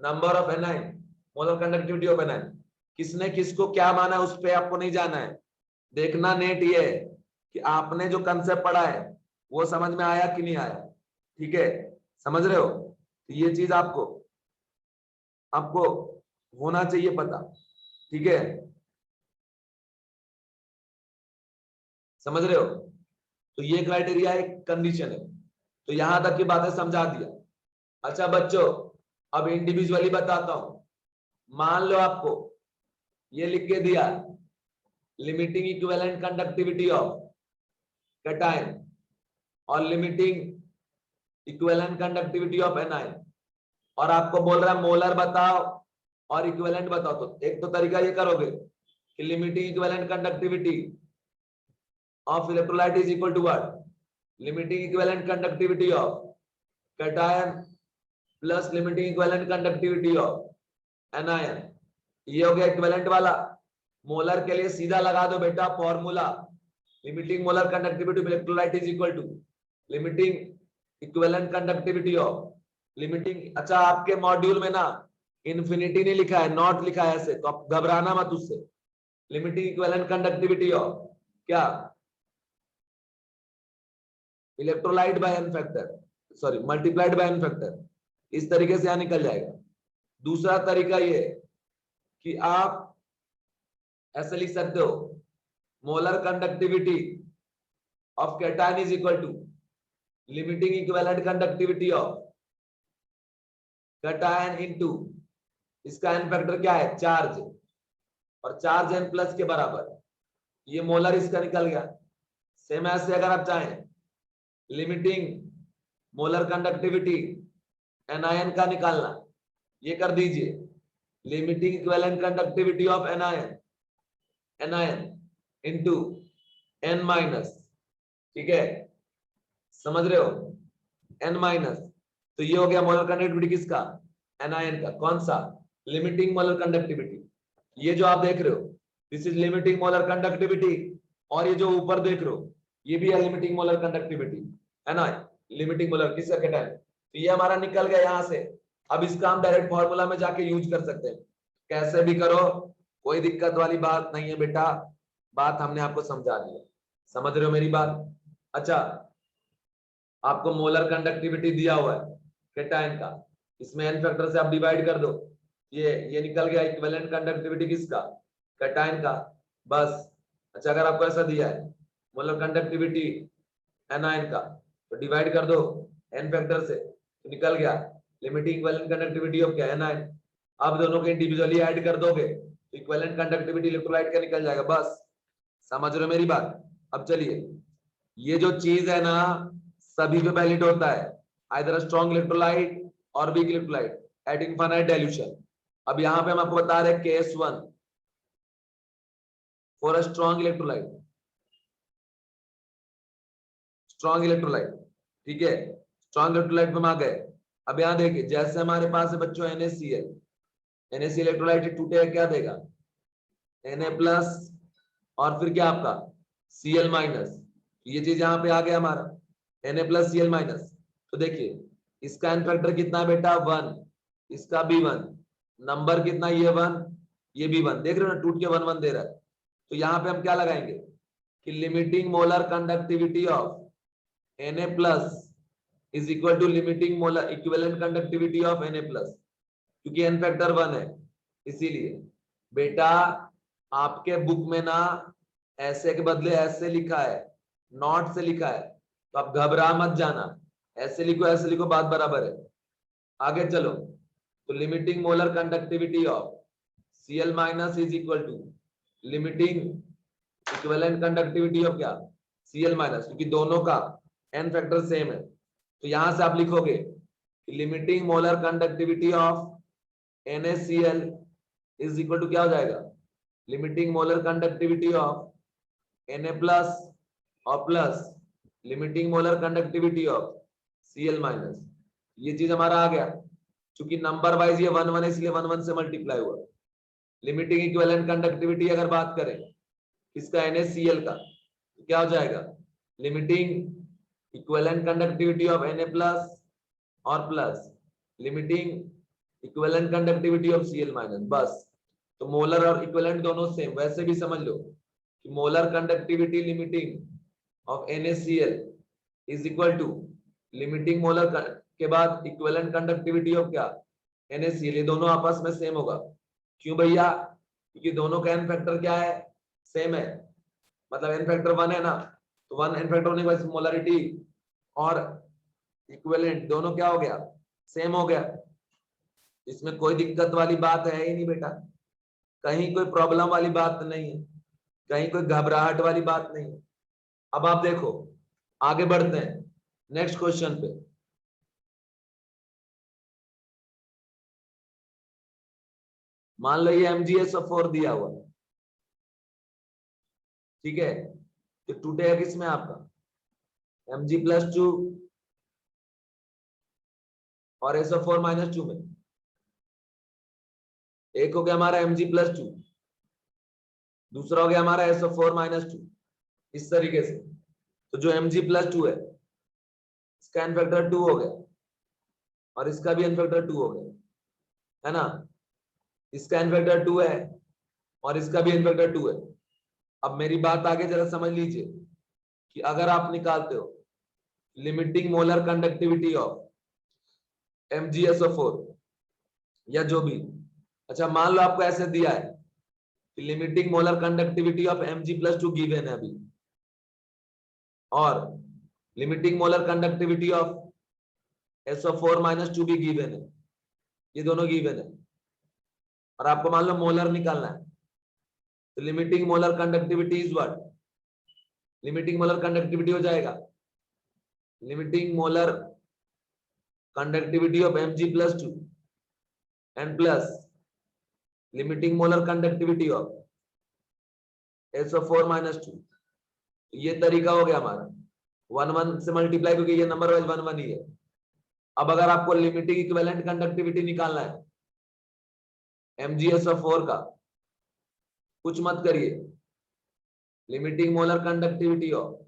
number of anion molar conductivity of anion. किसने किसको क्या माना उस पे आपको नहीं जाना है, देखना नेट ये है कि आपने जो कंसेप्ट पढ़ा है वो समझ में आया कि नहीं आया। ठीक है, समझ रहे हो, तो ये चीज आपको आपको होना चाहिए पता। ठीक है, समझ रहे हो, तो ये क्राइटेरिया एक कंडीशन है। तो यहां तक की बातें समझा दिया। अच्छा बच्चों, अब इंडिविजुअली बताता हूं। मान लो आपको ये लिख के दिया, limiting equivalent conductivity of cation और limiting equivalent conductivity of anion, और आपको बोल रहा है मोलर बताओ और इक्विवेलेंट बताओ। तो एक तो तरीका ये करोगे कि limiting equivalent conductivity of electrolyte is equal to what, limiting equivalent conductivity of cation plus limiting equivalent conductivity of anion। ये हो गया इक्विवेलेंट वाला। मोलर के लिए सीधा लगा दो बेटा formula, limiting molar conductivity of electrolyte is equal to limiting equivalent conductivity of limiting. अच्छा, आपके मॉड्यूल में ना इन्फिनिटी नहीं लिखा है, नॉट लिखा है ऐसे, तो आप घबराना मत उससे। लिमिटिंग इक्विवेलेंट कंडक्टिविटी ऑफ क्या, electrolyte by N factor, sorry multiplied by N factor, इस तरीके से यहां निकल जाएगा। दूसरा तरीका ये कि आप ऐसे लिख सकते हो, molar conductivity of cation is equal to limiting equivalent conductivity of cation into, इसका एन फैक्टर क्या है, चार्ज, और चार्ज एन प्लस के बराबर, ये मोलर इसका निकल गया। सेम ऐसे अगर आप चाहें लिमिटिंग मोलर कंडक्टिविटी एनायन का निकालना, ये कर दीजिए, limiting equivalent conductivity of anion into N minus. ठीक है, समझ रहे हो, एन माइनस। तो ये हो गया मोलर कंडक्टिविटी किसका, एनायन का। कौन सा, लिमिटिंग मोलर कंडक्टिविटी। ये जो आप देख रहे हो this is limiting molar conductivity, और ये जो ऊपर देख रहे हो ये भी है लिमिटिंग मोलर कंडक्टिविटी, है ना, लिमिटिंग मोलर किसका, कैटायन। तो ये हमारा निकल गया यहां से। अब इसका हम डायरेक्ट फॉर्मूला में जाके यूज कर सकते हैं, कैसे भी करो, कोई दिक्कत वाली बात नहीं है बेटा, बात हमने आपको समझा दी है, समझ रहे हो मेरी बात। अच्छा, आपको मोलर कंडक्टिविटी दिया हुआ है कैटायन का, इसमें एन फैक्टर से आप डिवाइड कर दो, ये निकल गया इक्विवेलेंट कंडक्टिविटी किसका, कैटायन का, बस। अच्छा, अगर आपको ऐसा दिया है मोलर कंडक्टिविटी एनायन का, तो डिवाइड कर दो एन फैक्टर से, तो निकल गया लिमिटिंग इक्विवेलेंट कंडक्टिविटी ऑफ क्या, एनायन। अब दोनों के इंडिविजुअली ऐड कर दोगे तो इक्विवेलेंट कंडक्टिविटी इलेक्ट्रोलाइट का निकल जाएगा, बस। समझ रहे हो मेरी बात। अब चलिए, ये जो चीज है ना सभी पे वैलिड होता है, आइदर स्ट्रॉन्ग इलेक्ट्रोलाइट और weak electrolyte eight infinite dilution. अब यहां पे हम आपको बता रहे हैं case 1 for a strong electrolyte, strong electrolyte. ठीक है, स्ट्रॉन्ग इलेक्ट्रोलाइट में हम आ गए। अब यहां देखिए, जैसे हमारे पास है बच्चों NaCl, NaCl इलेक्ट्रोलाइट टूटे क्या देगा, Na प्लस और फिर क्या आपका Cl माइनस। ये चीज यहाँ पे आ गया हमारा Na प्लस Cl माइनस। तो देखिए इसका एन फैक्टर कितना है बेटा, 1, इसका भी 1, नंबर कितना, ये 1 ये भी 1, देख रहे हो ना, टूट के 1 1 दे रहा है। तो यहाँ पे हम क्या लगाएंगे कि limiting molar conductivity of Na plus is equal to limiting molar equivalent conductivity of Na plus, क्योंकि एन फैक्टर 1 है इसीलिए। बेटा आपके बुक में ना ऐसे के बदले ऐसे लिखा है, नॉट से लिखा है, तो आप घबरा मत जाना, ऐसे लिखो बात बराबर है। आगे चलो, तो limiting molar conductivity of Cl minus is equal to limiting equivalent conductivity of क्या, Cl माइनस, क्योंकि दोनों का n फैक्टर सेम है, तो यहां से आप लिखोगे limiting molar conductivity of NaCl is equal to क्या हो जाएगा, limiting molar conductivity of Na plus और plus limiting molar conductivity of Cl minus. ये चीज हमारा आ गया, क्योंकि नंबर वाइज ये 1 1 इसलिए 1 1 से मल्टीप्लाई हुआ। लिमिटिंग इक्विवेलेंट कंडक्टिविटी अगर बात करें इसका NaCl का, तो क्या हो जाएगा, limiting equivalent conductivity of Na plus और plus limiting equivalent conductivity of Cl minus. बस, तो मोलर और इक्विवेलेंट दोनों सेम। वैसे भी समझ लो कि molar conductivity limiting of NaCl is equal to limiting molar के बाद इक्विवेलेंट कंडक्टिविटी ऑफ क्या, NaCl, ये दोनों आपस में सेम होगा। क्यों भैया, क्योंकि दोनों का n फैक्टर क्या है, सेम है, मतलब n फैक्टर 1 है ना, तो 1 n फैक्टर होने के बाद मोलरिटी और इक्विवेलेंट दोनों क्या हो गया, सेम हो गया। इसमें कोई दिक्कत वाली बात है ही नहीं बेटा, कहीं कोई प्रॉब्लम वाली बात नहीं है, कहीं कोई घबराहट वाली बात नहीं है। अब आप देखो आगे बढ़ते हैं नेक्स्ट क्वेश्चन पे। मान लो ये MgSO4 दिया हुआ है, ठीक है, तो टूटेगा किसमें आपका, Mg+2 और SO4-2 में। एक हो गया हमारा Mg+2, दूसरा हो गया हमारा SO4-2, इस तरीके से। तो जो Mg+2 है इसका n फैक्टर 2 हो गया और इसका भी n फैक्टर 2 हो गया, है ना, इसका n फैक्टर 2 है और इसका भी n फैक्टर 2 है। अब मेरी बात आगे जरा समझ लीजिए कि अगर आप निकालते हो limiting molar conductivity of MgSO4 या जो भी, अच्छा मान लो आपको ऐसे दिया है कि limiting molar conductivity of Mg+2 given है अभी, और limiting molar conductivity of SO4-2 भी गिवन है, ये दोनों गिवन है, और आपको मान लो मोलर निकालना है, तो limiting molar conductivity is what, limiting molar conductivity हो जाएगा limiting molar conductivity of Mg+2 and plus limiting molar conductivity of SO4-2। ये तरीका हो गया हमारा 1 1 से मल्टीप्लाई, क्योंकि ये नंबर वाइज 1 1 ही है। अब अगर आपको लिमिटिंग इक्विवेलेंट कंडक्टिविटी निकालना है MgSO4 का, कुछ मत करिए, limiting molar conductivity of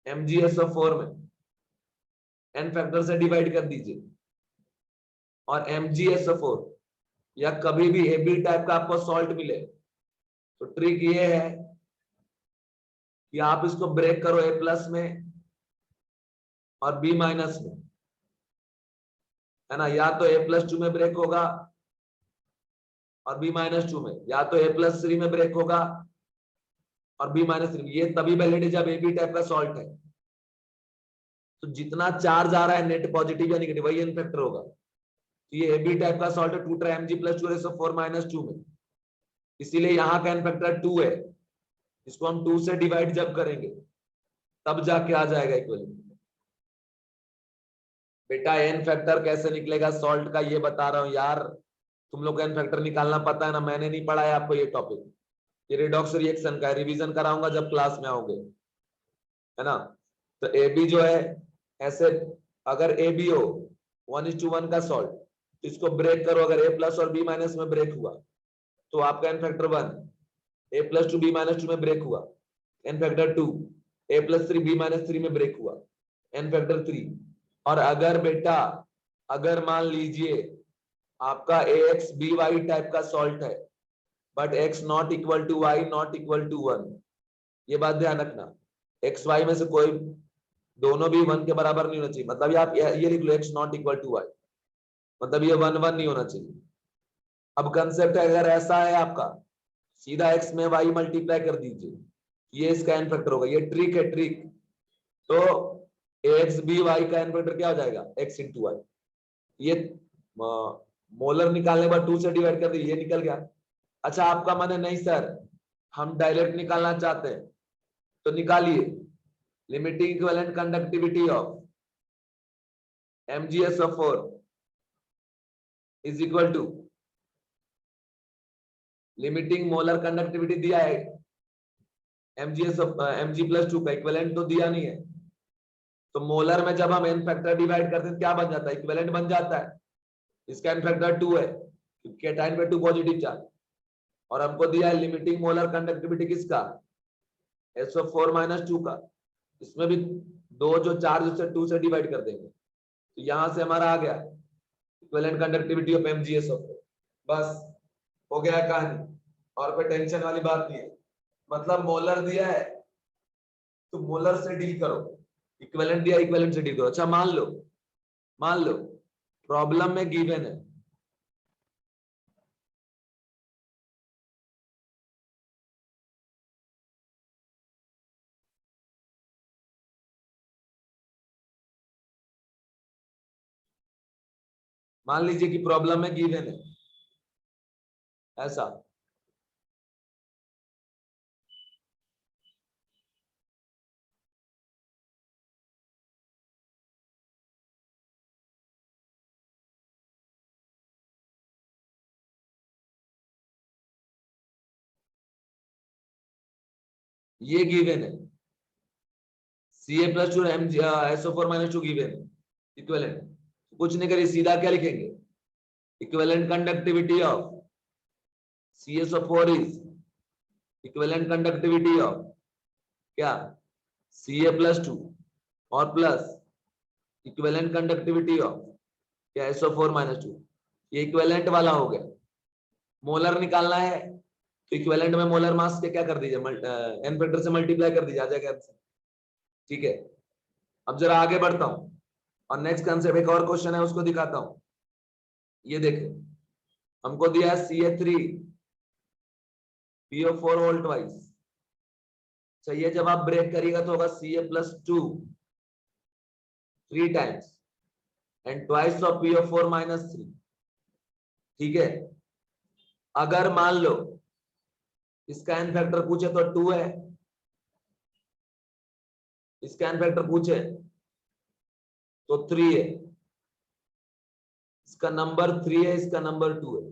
MgSO4 में n फैक्टर से डिवाइड कर दीजिए, और MgSO4 या कभी भी AB टाइप का आपको सॉल्ट मिले तो ट्रिक ये है कि आप इसको ब्रेक करो A+ में और B- में, है ना, या तो A+2 में ब्रेक होगा और B-2 में, या तो A+3 में ब्रेक होगा और B-3 में। ये तभी वैलिड है जब AB टाइप का सॉल्ट है, तो जितना चार्ज आ रहा है नेट पॉजिटिव या नेगेटिव वही n फैक्टर होगा। तो ये AB टाइप का सॉल्ट टूट रहा है Mg+2 और SO4-2 में, इसीलिए यहाँ का n फैक्टर 2 है। इसको हम 2 से डिवाइड जब करेंगे तब जाके आ जाएगा इक्वलिटी। बेटा n फैक्टर कैसे निकलेगा सॉल्ट का ये बता रहा हूं यार, तुम लोग को n फैक्टर निकालना पता है ना, मैंने नहीं पढ़ाया आपको ये टॉपिक, ये रिडॉक्स रिएक्शन का रिवीजन कराऊंगा जब क्लास में आओगे, है ना। तो AB जो है ऐसे, अगर AB हो 1:1 का सॉल्ट, तो इसको ब्रेक करो, अगर A+ और B- में ब्रेक हुआ तो आपका n फैक्टर 1, A+2 B-2 में ब्रेक हुआ n फैक्टर 2, A+3 B-3 में ब्रेक हुआ n फैक्टर 3। और अगर बेटा, अगर मान लीजिए आपका AX/BY टाइप का सॉल्ट है but X not equal to Y not equal to 1, ये बात ध्यान रखना, XY में से कोई दोनों भी 1 के बराबर नहीं होना चाहिए, मतलब आप ये लिख लो X not equal to Y, मतलब ये 1 1 नहीं होना चाहिए। अब कंसेप्ट अगर ऐसा है आपका, सीधा x में y मल्टीप्लाई कर दीजिए, ये इसका n फैक्टर होगा, ये ट्रिक है ट्रिक। तो AX/BY का n फैक्टर क्या हो जाएगा, x इंटू वाई। ये मोलर निकालने के बाद 2 से डिवाइड कर दीजिए, ये निकल गया। अच्छा आपका मन है नहीं सर हम डायरेक्ट निकालना चाहते हैं तो निकालिए। Limiting equivalent conductivity of MgSO4 is equal to limiting molar conductivity दिया है Mg+2 का इक्विवेलेंट तो दिया नहीं है, तो मोलर में जब हम n फैक्टर डिवाइड करते हैं क्या बन जाता है, इक्विवेलेंट बन जाता है। इसका n फैक्टर 2 है क्योंकि कैटायन पे 2 पॉजिटिव चार्ज, और हमको दिया है लिमिटिंग मोलर कंडक्टिविटी किसका, SO4-2 का। इसमें भी दो जो चार्ज उसे 2 से डिवाइड कर देंगे, तो यहां से हमारा आ गया इक्विवेलेंट कंडक्टिविटी ऑफ MgSO4। बस हो गया कहानी, और कोई टेंशन वाली बात नहीं है। मतलब मोलर दिया है तो मोलर से डील करो, इक्विवेलेंट दिया इक्विवेलेंट से डील करो। अच्छा मान लो प्रॉब्लम में गिवन है मान लीजिए कि प्रॉब्लम में गिवन है ऐसा, ये गिवन है Ca+2 SO4-2 गिवन है इक्विवेलेंट। कुछ नहीं करिए, सीधा क्या लिखेंगे, equivalent conductivity of CaSO4 is equivalent conductivity of क्या Ca+2 और प्लस इक्विवेलेंट कंडक्टिविटी ऑफ क्या SO4-2। ये इक्विवेलेंट वाला हो गया। मोलर निकालना है तो इक्विवेलेंट में मोलर मास के क्या कर दीजिए, n फैक्टर से मल्टीप्लाई कर दीजिए, आ जाएगा आंसर। ठीक है, अब जरा आगे बढ़ता हूं और नेक्स्ट कंसेप्ट एक और क्वेश्चन है उसको दिखाता हूं। ये देखिए हमको दिया है Ca3PO4 वोल्ट वाइज। चाहिए जब आप ब्रेक करिएगा तो होगा Ca+2 3 times and twice of PO4-3। ठीक है, अगर मान लो इसका n फैक्टर पूछे तो 2 है, इसका n फैक्टर पूछे तो 3 है, इसका नंबर 3 है, इसका नंबर 2 है,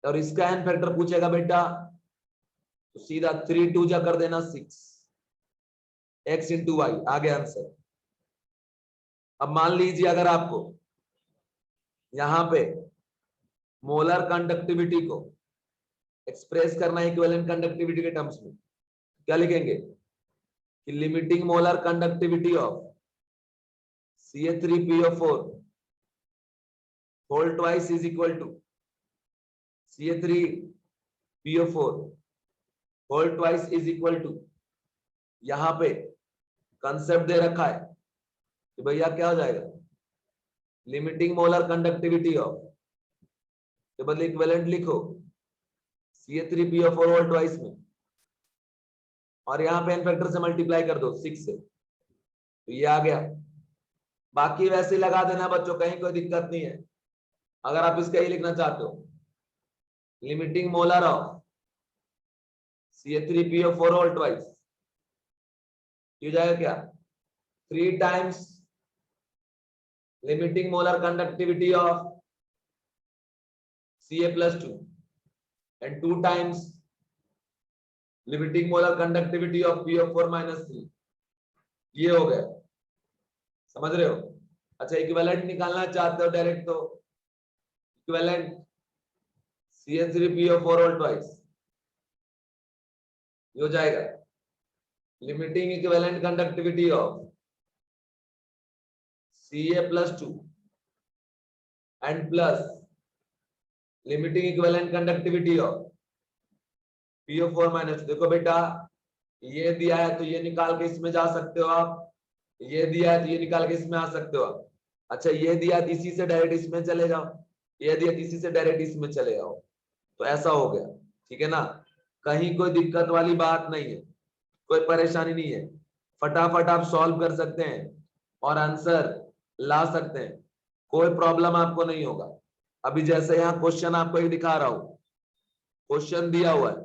और इसका n फैक्टर पूछेगा बेटा तो सीधा 3 2 जा कर देना 6, x इंटू वाई, आ गया आंसर। अब मान लीजिए अगर आपको यहां पे मोलर कंडक्टिविटी को एक्सप्रेस करना है इक्विवेलेंट कंडक्टिविटी के टर्म्स में, क्या लिखेंगे कि limiting molar conductivity of Ca3PO4 whole twice is equal to Ca3PO4 whole twice is equal to, यहां पे कंसेप्ट दे रखा है कि भैया क्या हो जाएगा, लिमिटिंग मोलर कंडक्टिविटी ऑफ के बदले इक्विवेलेंट लिखो Ca3PO4 होल ट्वाइस में, और यहां पे n फैक्टर से मल्टीप्लाई कर दो 6 से, तो ये आ गया। बाकी वैसे लगा देना बच्चों, कहीं कोई दिक्कत नहीं है। अगर आप इसका ही लिखना चाहते हो limiting molar of Ca3PO4 whole twice, ये जाएगा क्या 3 times limiting molar conductivity of Ca+2 and 2 times limiting molar conductivity of PO4-3। ये हो गया, समझ रहे हो। अच्छा इक्विवेलेंट निकालना चाहते हो डायरेक्ट तो इक्विवेलेंट Ca3PO4 होल ट्वाइस, ये हो जाएगा limiting equivalent conductivity of Ca+2 and plus limiting equivalent conductivity of PO4-2। देखो बेटा ये दिया है तो ये निकाल के इसमें जा सकते हो आप, ये दिया है तो ये निकाल के इसमें आ सकते हो आप। अच्छा ये दिया है इसी से डायरेक्ट इसमें चले जाओ, ये दिया इसी से डायरेक्ट इसमें चले जाओ, तो ऐसा हो गया। ठीक है ना, कहीं कोई दिक्कत वाली बात नहीं है, कोई परेशानी नहीं है, फटाफट आप सॉल्व कर सकते हैं और आंसर ला सकते हैं, कोई प्रॉब्लम आपको नहीं होगा। अभी जैसे यहाँ क्वेश्चन आपको एक दिखा रहा हूं, क्वेश्चन दिया हुआ है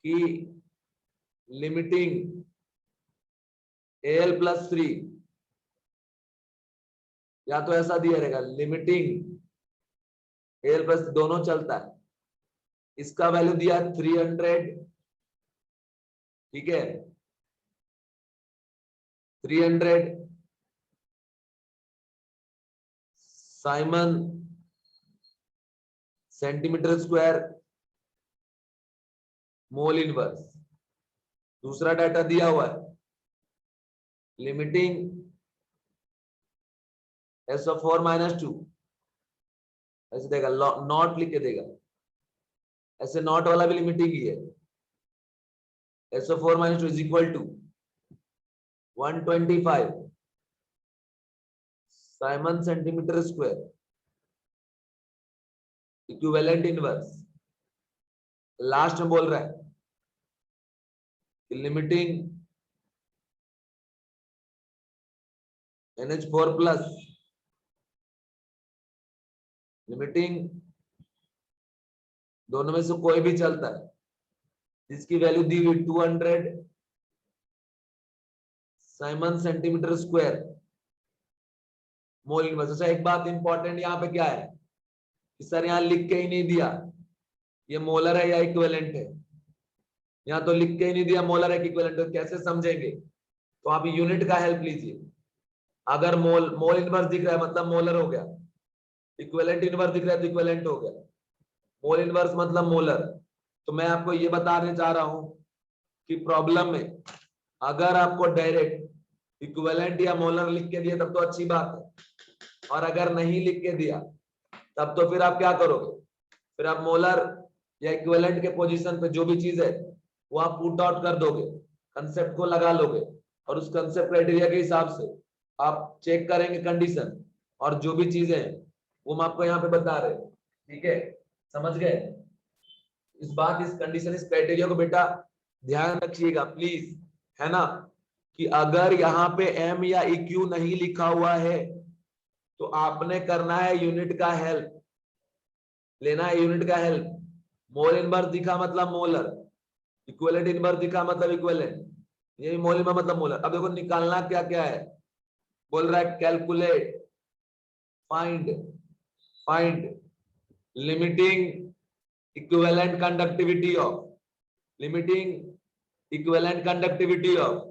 कि लिमिटिंग Al प्लस 3, या तो ऐसा दिया रहेगा लिमिटिंग Al प्लस, दोनों चलता है। इसका वैल्यू दिया 300, ठीक है, 300 Simon centimetre square mole inverse. दूसरा डाटा दिया हुआ है लिमिटिंग SO4 -2, ऐसे देगा, नॉट लिख के देगा, ऐसे नॉट वाला भी लिमिटिंग ही है। SO4 -2 is equal to 125 siemens centimetre square equivalent inverse. Last में बोल रहा है कि लिमिटिंग NH4 प्लस, लिमिटिंग दोनों में से कोई भी चलता है, जिसकी वैल्यू दी हुई 200 Simon centimetre square mole inverse. अच्छा, एक बात इंपॉर्टेंट यहाँ पे क्या है कि सर यहाँ लिख के ही नहीं दिया ये मोलर है या इक्विवेलेंट है, यहाँ तो लिख के ही नहीं दिया मोलर है कि इक्विवेलेंट है, कैसे समझेंगे? तो आप यूनिट का हेल्प लीजिए। अगर मोल इनवर्स दिख रहा है मतलब मोलर हो गया, इक्विवेलेंट इनवर्स दिख रहा है तो इक्विवेलेंट हो गया, मोल इनवर्स मतलब मोलर। तो मैं आपको ये बताने चाह रहा हूं कि प्रॉब्लम में अगर आपको डायरेक्ट इक्विवेलेंट या मोलर लिख के दिया तब तो अच्छी बात है, और अगर नहीं लिख के दिया तब तो फिर आप क्या करोगे? फिर आप मोलर या इक्विवेलेंट के पोजीशन पे जो भी चीज है वो आप पुट आउट कर दोगे, कंसेप्ट को लगा लोगे, और उस कंसेप्ट क्राइटेरिया के हिसाब से आप चेक करेंगे कंडीशन, और जो भी चीजें हैं वो हम आपको यहाँ पे बता रहे हैं। ठीक है, समझ गए इस बात, इस कंडीशन, इस क्राइटेरिया को बेटा ध्यान रखिएगा प्लीज, है ना? कि अगर यहाँ पे एम या इक्यू नहीं लिखा हुआ है तो आपने करना है यूनिट का हेल्प, लेना है यूनिट का हेल्प। मोल इनवर्स दिखा मतलब मोलर, इक्विवेलेंट इनवर्स दिखा मतलब इक्विवेलेंट, ये मोल इनवर्स मतलब मोलर। अब देखो निकालना क्या क्या है, बोल रहा है calculate, find limiting equivalent conductivity of, limiting equivalent conductivity of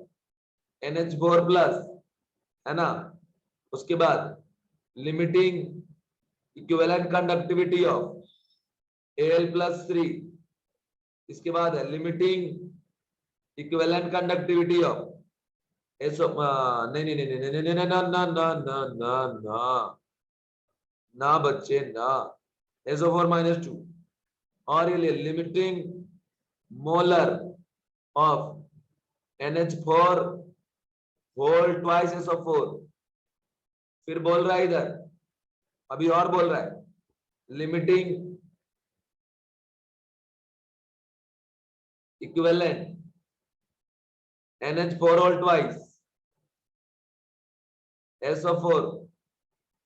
NH4 plus, है ना? उसके बाद limiting equivalent conductivity of Al plus 3, इसके बाद है limiting equivalent conductivity of SO, नहीं नहीं नहीं नहीं नहीं नहीं ना ना ना ना ना ना ना बच्चे ना, SO4 -2, और ये limiting molar of NH4 whole twice SO4। फिर बोल रहा है इधर, अभी और बोल रहा है limiting equivalent NH4 whole twice SO4,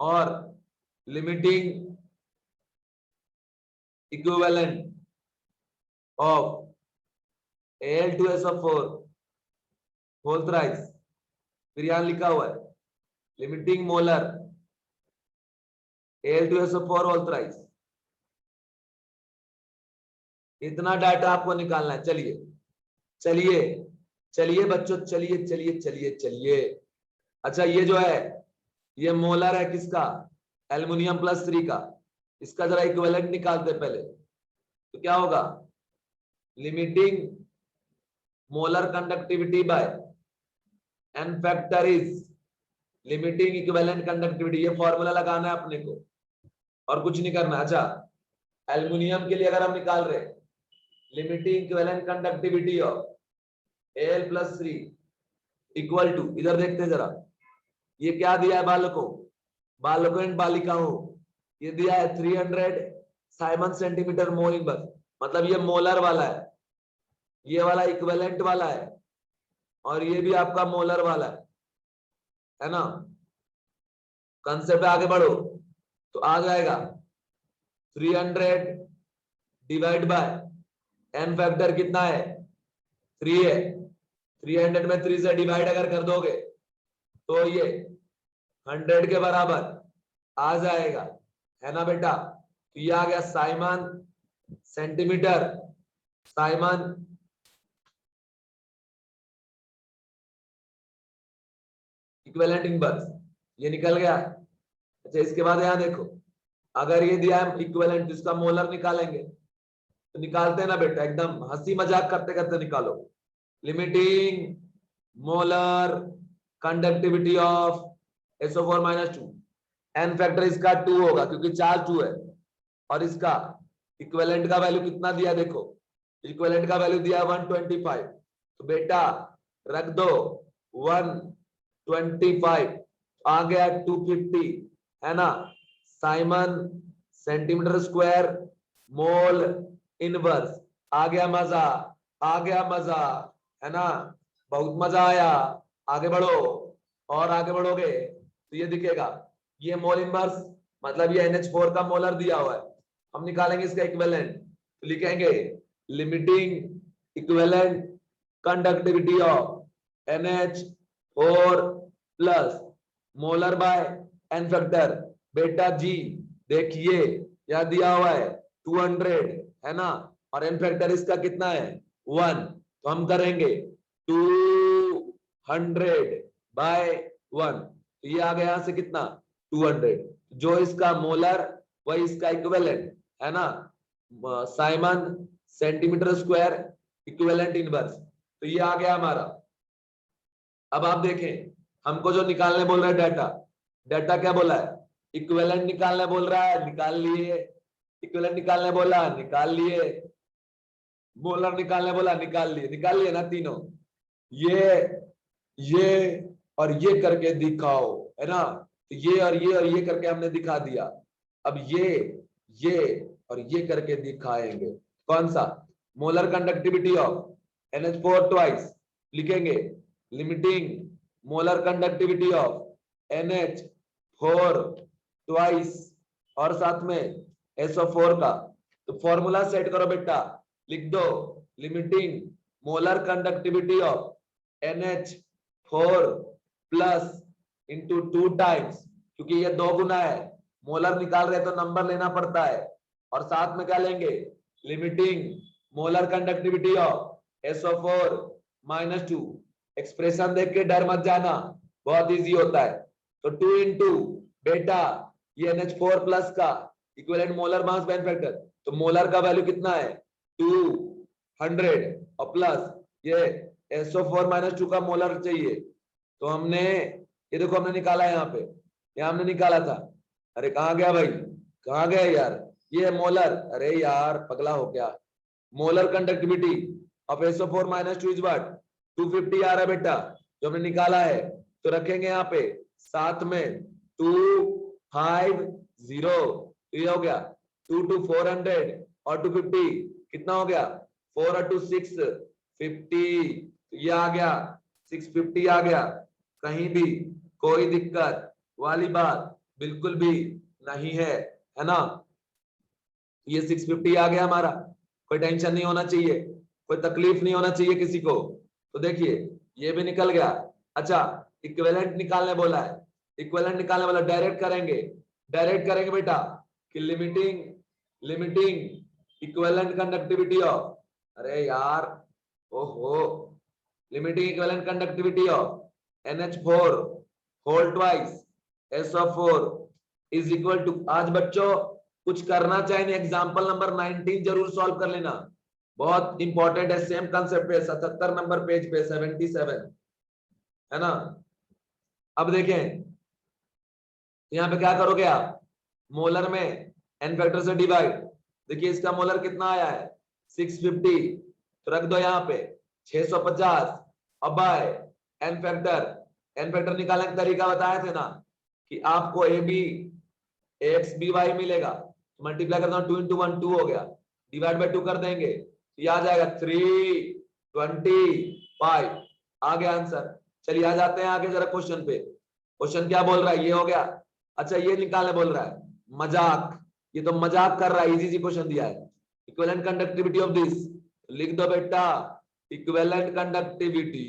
और limiting equivalent of Al2SO4 whole thrice. फिर यहां लिखा हुआ है limiting molar Al2SO4 whole thrice. इतना डाटा आपको निकालना है। चलिए चलिए चलिए बच्चों, चलिए चलिए चलिए चलिए। अच्छा, ये जो है ये मोलर है किसका? एल्युमिनियम प्लस 3 का। इसका जरा इक्विवेलेंट निकालते पहले, तो क्या होगा? Limiting molar conductivity by n factor is limiting equivalent conductivity. ये फॉर्मूला लगाना है अपने को और कुछ नहीं करना। अच्छा, एल्युमिनियम के लिए अगर हम निकाल रहे limiting equivalent conductivity of Al plus 3 equal to, इधर देखते हैं जरा, ये क्या दिया है बालकों, बालकों एंड बालिकाओं? ये दिया है 300 साइमन सेंटीमीटर मोल इनवर्स, मतलब ये मोलर वाला है, ये वाला इक्विवेलेंट वाला है, और ये भी आपका मोलर वाला है ना? कंसेप्ट पे आगे बढ़ो तो आ जाएगा 300 डिवाइड बाय n फैक्टर कितना है 3 है, 300 में 3 से डिवाइड अगर कर दोगे तो ये 100 के बराबर आ जाएगा, है ना बेटा। तो ये आ गया Simon centimetre, Simon equivalent inverse, ये निकल गया। अच्छा इसके बाद यहां देखो, अगर ये दिया है इक्विवेलेंट, इसका मोलर निकालेंगे, तो निकालते हैं ना बेटा, एकदम हंसी मजाक करते करते निकालो। Limiting molar conductivity of SO4-2, N factor इसका 2 होगा क्योंकि 4 2 है, और इसका इक्विवेलेंट का वैल्यू कितना दिया देखो, इक्विवेलेंट का वैल्यू दिया 125, तो बेटा रख दो 125, आ गया 250, है ना। Siemens centimetre square mole inverse, आ गया मजा, आ गया मजा, है ना, बहुत मजा आया। आगे बढ़ो, और आगे बढ़ोगे तो ये दिखेगा, ये मोल इनवर्स मतलब ये NH4 का मोलर दिया हुआ है, हम निकालेंगे इसका इक्विवेलेंट, तो लिखेंगे limiting equivalent conductivity of NH4 plus molar by N factor, बेटा जी देखिए यह दिया हुआ है 200, है ना, और एन फैक्टर इसका कितना है 1, तो हम करेंगे 200 बाय 1, तो ये आ गया यहां से कितना 200, जो इसका मोलर वही इसका इक्विवेलेंट, है ना, siemens centimetre square equivalent inverse, तो ये आ गया हमारा। अब आप देखें, हमको जो निकालने बोल रहा है डाटा, डाटा क्या बोला है, इक्विवेलेंट निकालने बोल रहा है, निकाल लिए, इक्विवेलेंट निकालने बोला निकाल लिए, मोलर निकालने बोला निकाल लिए ना तीनों, ये और ये करके दिखाओ, है ना, तो ये और ये करके हमने दिखा दिया। अब ये और ये करके दिखाएंगे, कौन सा, molar conductivity of NH4 twice, लिखेंगे limiting molar conductivity of NH4 twice, और साथ में SO4 का, तो फॉर्मूला सेट करो बेटा, लिख दो limiting molar conductivity of NH4 plus into 2 times, क्योंकि ये 2 गुना है, मोलर निकाल रहे तो नंबर लेना पड़ता है, और साथ में क्या लेंगे limiting molar conductivity of SO4-2, expression देख के डर मत जाना, बहुत इजी होता है, तो 2 इंटू बेटा ये NH4 प्लस का equivalent molar mass Ben factor, तो मोलर का वैल्यू कितना है 200, और प्लस ये SO4-2 का मोलर चाहिए, तो हमने ये देखो हमने निकाला यहाँ पे, यहाँ हमने निकाला था, अरे कहाँ गया भाई, कहाँ गया यार, ये मोलर, अरे यार पगला हो गया, molar conductivity of SO4-2 is what 250 आ रहा है बेटा, जो हमने निकाला है, तो रखेंगे यहाँ पे साथ में 250, तो ये हो गया 2 to 400 और 250 कितना हो गया 4 और 2 650, ये आ गया 650 आ गया, कहीं भी कोई दिक्कत वाली बात बिल्कुल भी नहीं है ना, ये 650 आ गया हमारा, कोई टेंशन नहीं होना चाहिए, कोई तकलीफ नहीं होना चाहिए किसी को, तो देखिए ये भी निकल गया। अच्छा इक्विवेलेंट निकालने बोला है, इक्विवेलेंट निकालने वाला डायरेक्ट करेंगे बेटा कि लिमिटिंग इक्विवेलेंट कंडक्टिविटी ऑफ, अरे यार ओहो, limiting equivalent conductivity of NH4 whole twice SO4 is equal to, आज बच्चों कुछ करना चाहिए एग्जांपल नंबर 19 जरूर सॉल्व कर लेना, बहुत इंपॉर्टेंट है, सेम कंसेप्ट पे 77 नंबर पेज पे 77, है ना। अब देखें यहाँ पे क्या करोगे आप, मोलर में एन फैक्टर से डिवाइड, देखिए इसका मोलर कितना आया है 650, तो रख दो यहाँ पे 650, अब बाय एन फैक्टर निकालने का तरीका बताए थे ना कि आपको AX/BY मिलेगा, मल्टीप्लाई करता हूं 2 into 1 2 हो गया, डिवाइड बाय 2 कर देंगे तो ये आ जाएगा 325, आ गया आंसर। चलिए आ जाते हैं आगे जरा क्वेश्चन पे, क्वेश्चन क्या बोल रहा है, ये हो गया। अच्छा ये निकालने बोल रहा है, मजाक, ये तो मजाक कर रहा है, इजी क्वेश्चन दिया है, इक्विवेलेंट कंडक्टिविटी ऑफ दिस, लिख दो बेटा इक्विवेलेंट कंडक्टिविटी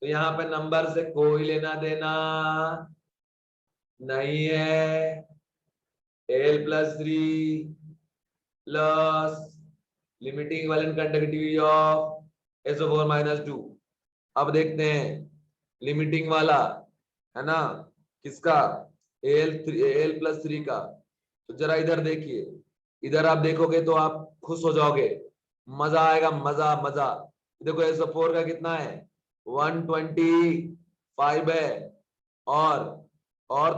तो यहां पे नंबर से कोई लेना देना नहीं है। Al+3 plus limiting equivalent conductivity of SO4-2। अब देखते हैं लिमिटिंग वाला है ना किसका, Al+3 का। तो जरा इधर देखिए, इधर आप देखोगे तो आप खुश हो जाओगे, मजा आएगा, मजा मजा। देखो SO4 का कितना है 125 है, और तो और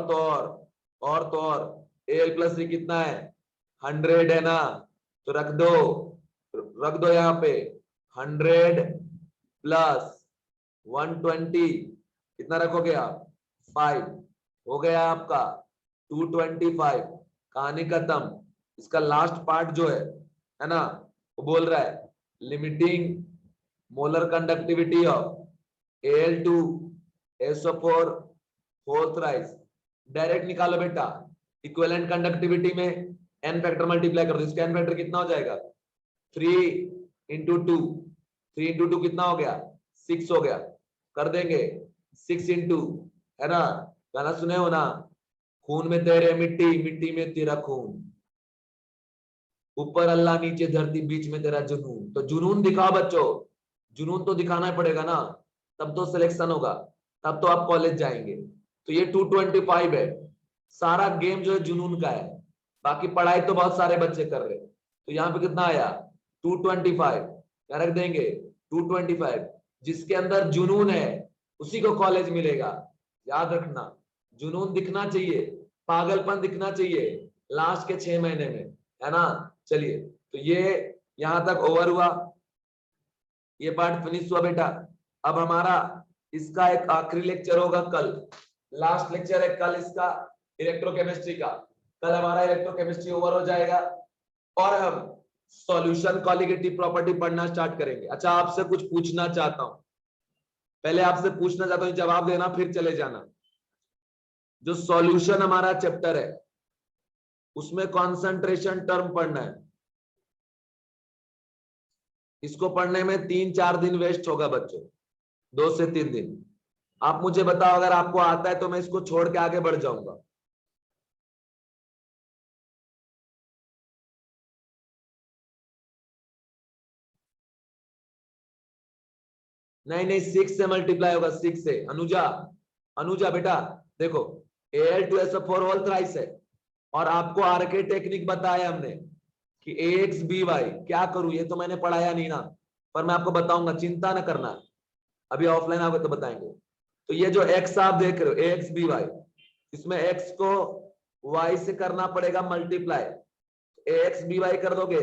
तो और तो और Al+3 कितना है 100 है ना, तो रख दो यहाँ पे 100 प्लस 120 कितना रखोगे आप 5, हो गया आपका 225। कहानी खत्म। इसका लास्ट पार्ट जो है ना, वो बोल रहा है limiting molar conductivity of Al2SO4 fourth rise. Direct निकालो बेटा, इक्विवेलेंट कंडक्टिविटी में n फैक्टर मल्टीप्लाई कर दो, इसका n फैक्टर कितना हो जाएगा 3 इंटू 2, 3 इंटू 2 कितना हो गया 6 हो गया, कर देंगे 6 इंटू, है ना, गाना सुने हो ना, खून में तेरे मिट्टी, मिट्टी में तेरा खून, ऊपर अल्लाह नीचे धरती बीच में तेरा जुनून। तो जुनून दिखाओ बच्चों, जुनून तो दिखाना पड़ेगा ना, तब तो सिलेक्शन होगा, तब तो आप कॉलेज जाएंगे। तो ये 225 है, सारा गेम जो है जुनून का है, बाकी पढ़ाई तो बहुत सारे बच्चे कर रहे। तो यहाँ पे कितना आया 225, क्या रख देंगे 225। जिसके अंदर जुनून है उसी को कॉलेज मिलेगा, याद रखना। जुनून दिखना चाहिए, पागलपन दिखना चाहिए लास्ट के 6 महीने में, है ना। चलिए, तो ये यहां तक ओवर हुआ, ये पार्ट फिनिश हुआ बेटा। अब हमारा इसका एक आखिरी लेक्चर होगा कल, लास्ट लेक्चर है कल इसका इलेक्ट्रोकेमिस्ट्री का। कल हमारा इलेक्ट्रोकेमिस्ट्री ओवर हो जाएगा और हम सॉल्यूशन कॉलिगेटिव प्रॉपर्टी पढ़ना स्टार्ट करेंगे। अच्छा, आपसे कुछ पूछना चाहता हूं, पहले आपसे पूछना चाहता हूं, जवाब देना फिर चले जाना। जो सॉल्यूशन हमारा चैप्टर है उसमें कॉन्सेंट्रेशन टर्म पढ़ना है, इसको पढ़ने में 3-4 दिन वेस्ट होगा बच्चों, 2 से 3 दिन। आप मुझे बताओ, अगर आपको आता है तो मैं इसको छोड़ के आगे बढ़ जाऊंगा। नहीं नहीं, 6 से मल्टीप्लाई होगा, 6 से। अनुजा, अनुजा बेटा देखो, Al2SO4 होल थ्राइस है, और आपको आरके टेक्निक बताया हमने कि AX/BY क्या करूं, ये तो मैंने पढ़ाया नहीं ना, पर मैं आपको बताऊंगा, चिंता न करना, अभी ऑफलाइन आओगे तो बताएंगे। तो ये जो x आप देख रहे हो AX/BY, इसमें x को y से करना पड़ेगा मल्टीप्लाई, AX/BY कर दोगे,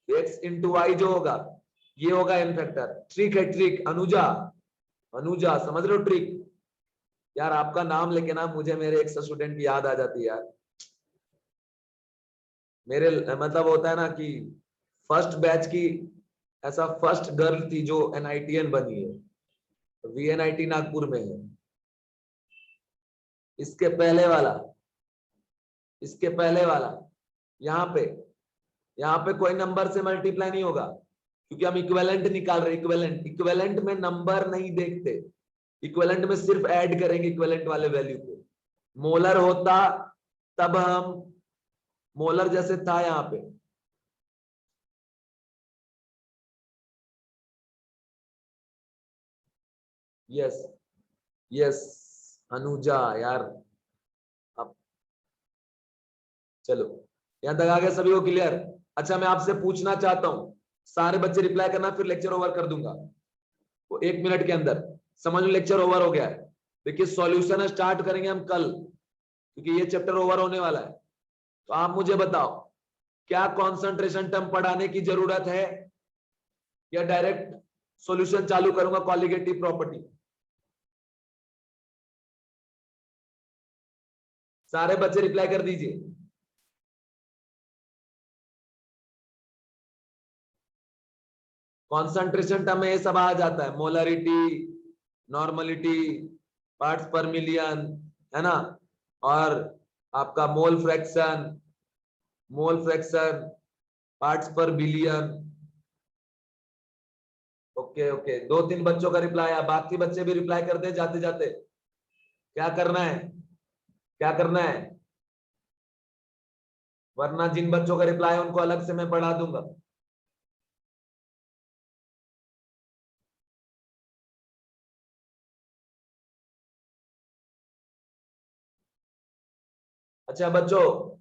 x इंटू वाई जो होगा ये होगा n फैक्टर। ट्रिक है, ट्रिक। अनुजा, अनुजा समझ रहे हो ट्रिक? यार आपका नाम लेके ना मुझे मेरे एक स्टूडेंट की याद आ जाती है यार। मेरे मतलब होता है ना कि फर्स्ट बैच की ऐसा फर्स्ट गर्ल थी जो NITN बनी है, VNIT नागपुर में है। इसके पहले वाला, इसके पहले वाला, यहाँ पे कोई नंबर से मल्टीप्लाई नहीं होगा, क्योंकि हम इक्विवेलेंट निकाल रहे हैं। इक्विवेलेंट, इक्विवेलेंट में नंबर नहीं देखते, इक्विवेलेंट में सिर्फ ऐड करेंगे इक्विवेलेंट वाले वैल्यू को। मोलर होता तब हम, मोलर जैसे था यहाँ पे, यस यस अनुजा यार। अब चलो, यहां तक आ गया सभी को क्लियर? अच्छा, मैं आपसे पूछना चाहता हूं, सारे बच्चे रिप्लाई करना, फिर लेक्चर ओवर कर दूंगा वो 1 मिनट के अंदर। समझ लो लेक्चर ओवर हो गया है। देखिए सॉल्यूशन स्टार्ट करेंगे हम कल, क्योंकि ये चैप्टर ओवर होने वाला है। तो आप मुझे बताओ, क्या कॉन्सेंट्रेशन टर्म पढ़ाने की जरूरत है, या डायरेक्ट सॉल्यूशन चालू करूंगा कॉलिगेटिव प्रॉपर्टी? सारे बच्चे रिप्लाई कर दीजिए। कॉन्सेंट्रेशन टर्म में ये सब आ जाता है, मोलरिटी, नॉर्मलिटी, पार्ट्स पर मिलियन, है ना, और आपका मोल फ्रैक्शन, पार्ट्स पर बिलियन। ओके ओके, 2-3 बच्चों का रिप्लाई आया, बाकी बच्चे भी रिप्लाई कर दे जाते जाते। क्या करना है, क्या करना है, वरना जिन बच्चों का रिप्लाई है उनको अलग से मैं पढ़ा दूंगा। अच्छा बच्चों,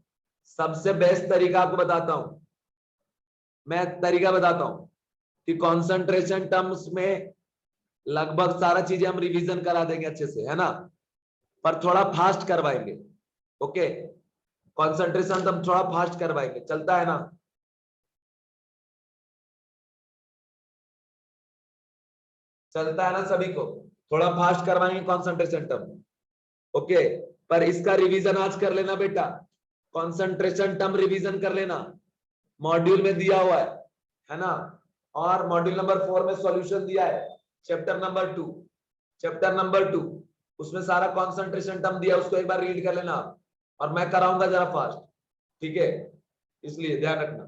सबसे बेस्ट तरीका आपको बताता हूं, मैं तरीका बताता हूं कि कंसंट्रेशन टर्म्स में लगभग सारा चीजें हम रिवीजन करा देंगे अच्छे से, है ना, पर थोड़ा फास्ट करवाएंगे। ओके, कंसंट्रेशन हम थोड़ा फास्ट करवाएंगे, चलता है ना? चलता है ना सभी को? थोड़ा फास्ट करवाएंगे कंसंट्रेशन टर्म। ओके, पर इसका रिवीजन आज कर लेना बेटा, कंसंट्रेशन टर्म रिवीजन कर लेना, मॉड्यूल में दिया हुआ है ना, और मॉड्यूल नंबर 4 में सॉल्यूशन दिया है, चैप्टर नंबर 2 उसमें सारा कंसंट्रेशन टर्म दिया, उसको एक बार रीड कर लेना आप, और मैं कराऊंगा जरा फास्ट, ठीक है, इसलिए ध्यान रखना।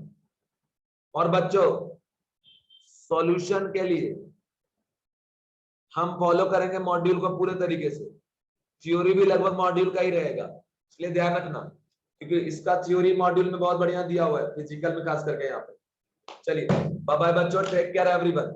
और बच्चों, सॉल्यूशन के लिए हम फॉलो करेंगे मॉड्यूल को पूरे तरीके से, थ्योरी भी लगभग मॉड्यूल का ही रहेगा, इसलिए ध्यान रखना, क्योंकि इसका थ्योरी मॉड्यूल में बहुत बढ़िया दिया हुआ है, फिजिकल में खास करके यहाँ पे। चलिए, बाय बाय बच्चों, टेक केयर एवरीवन।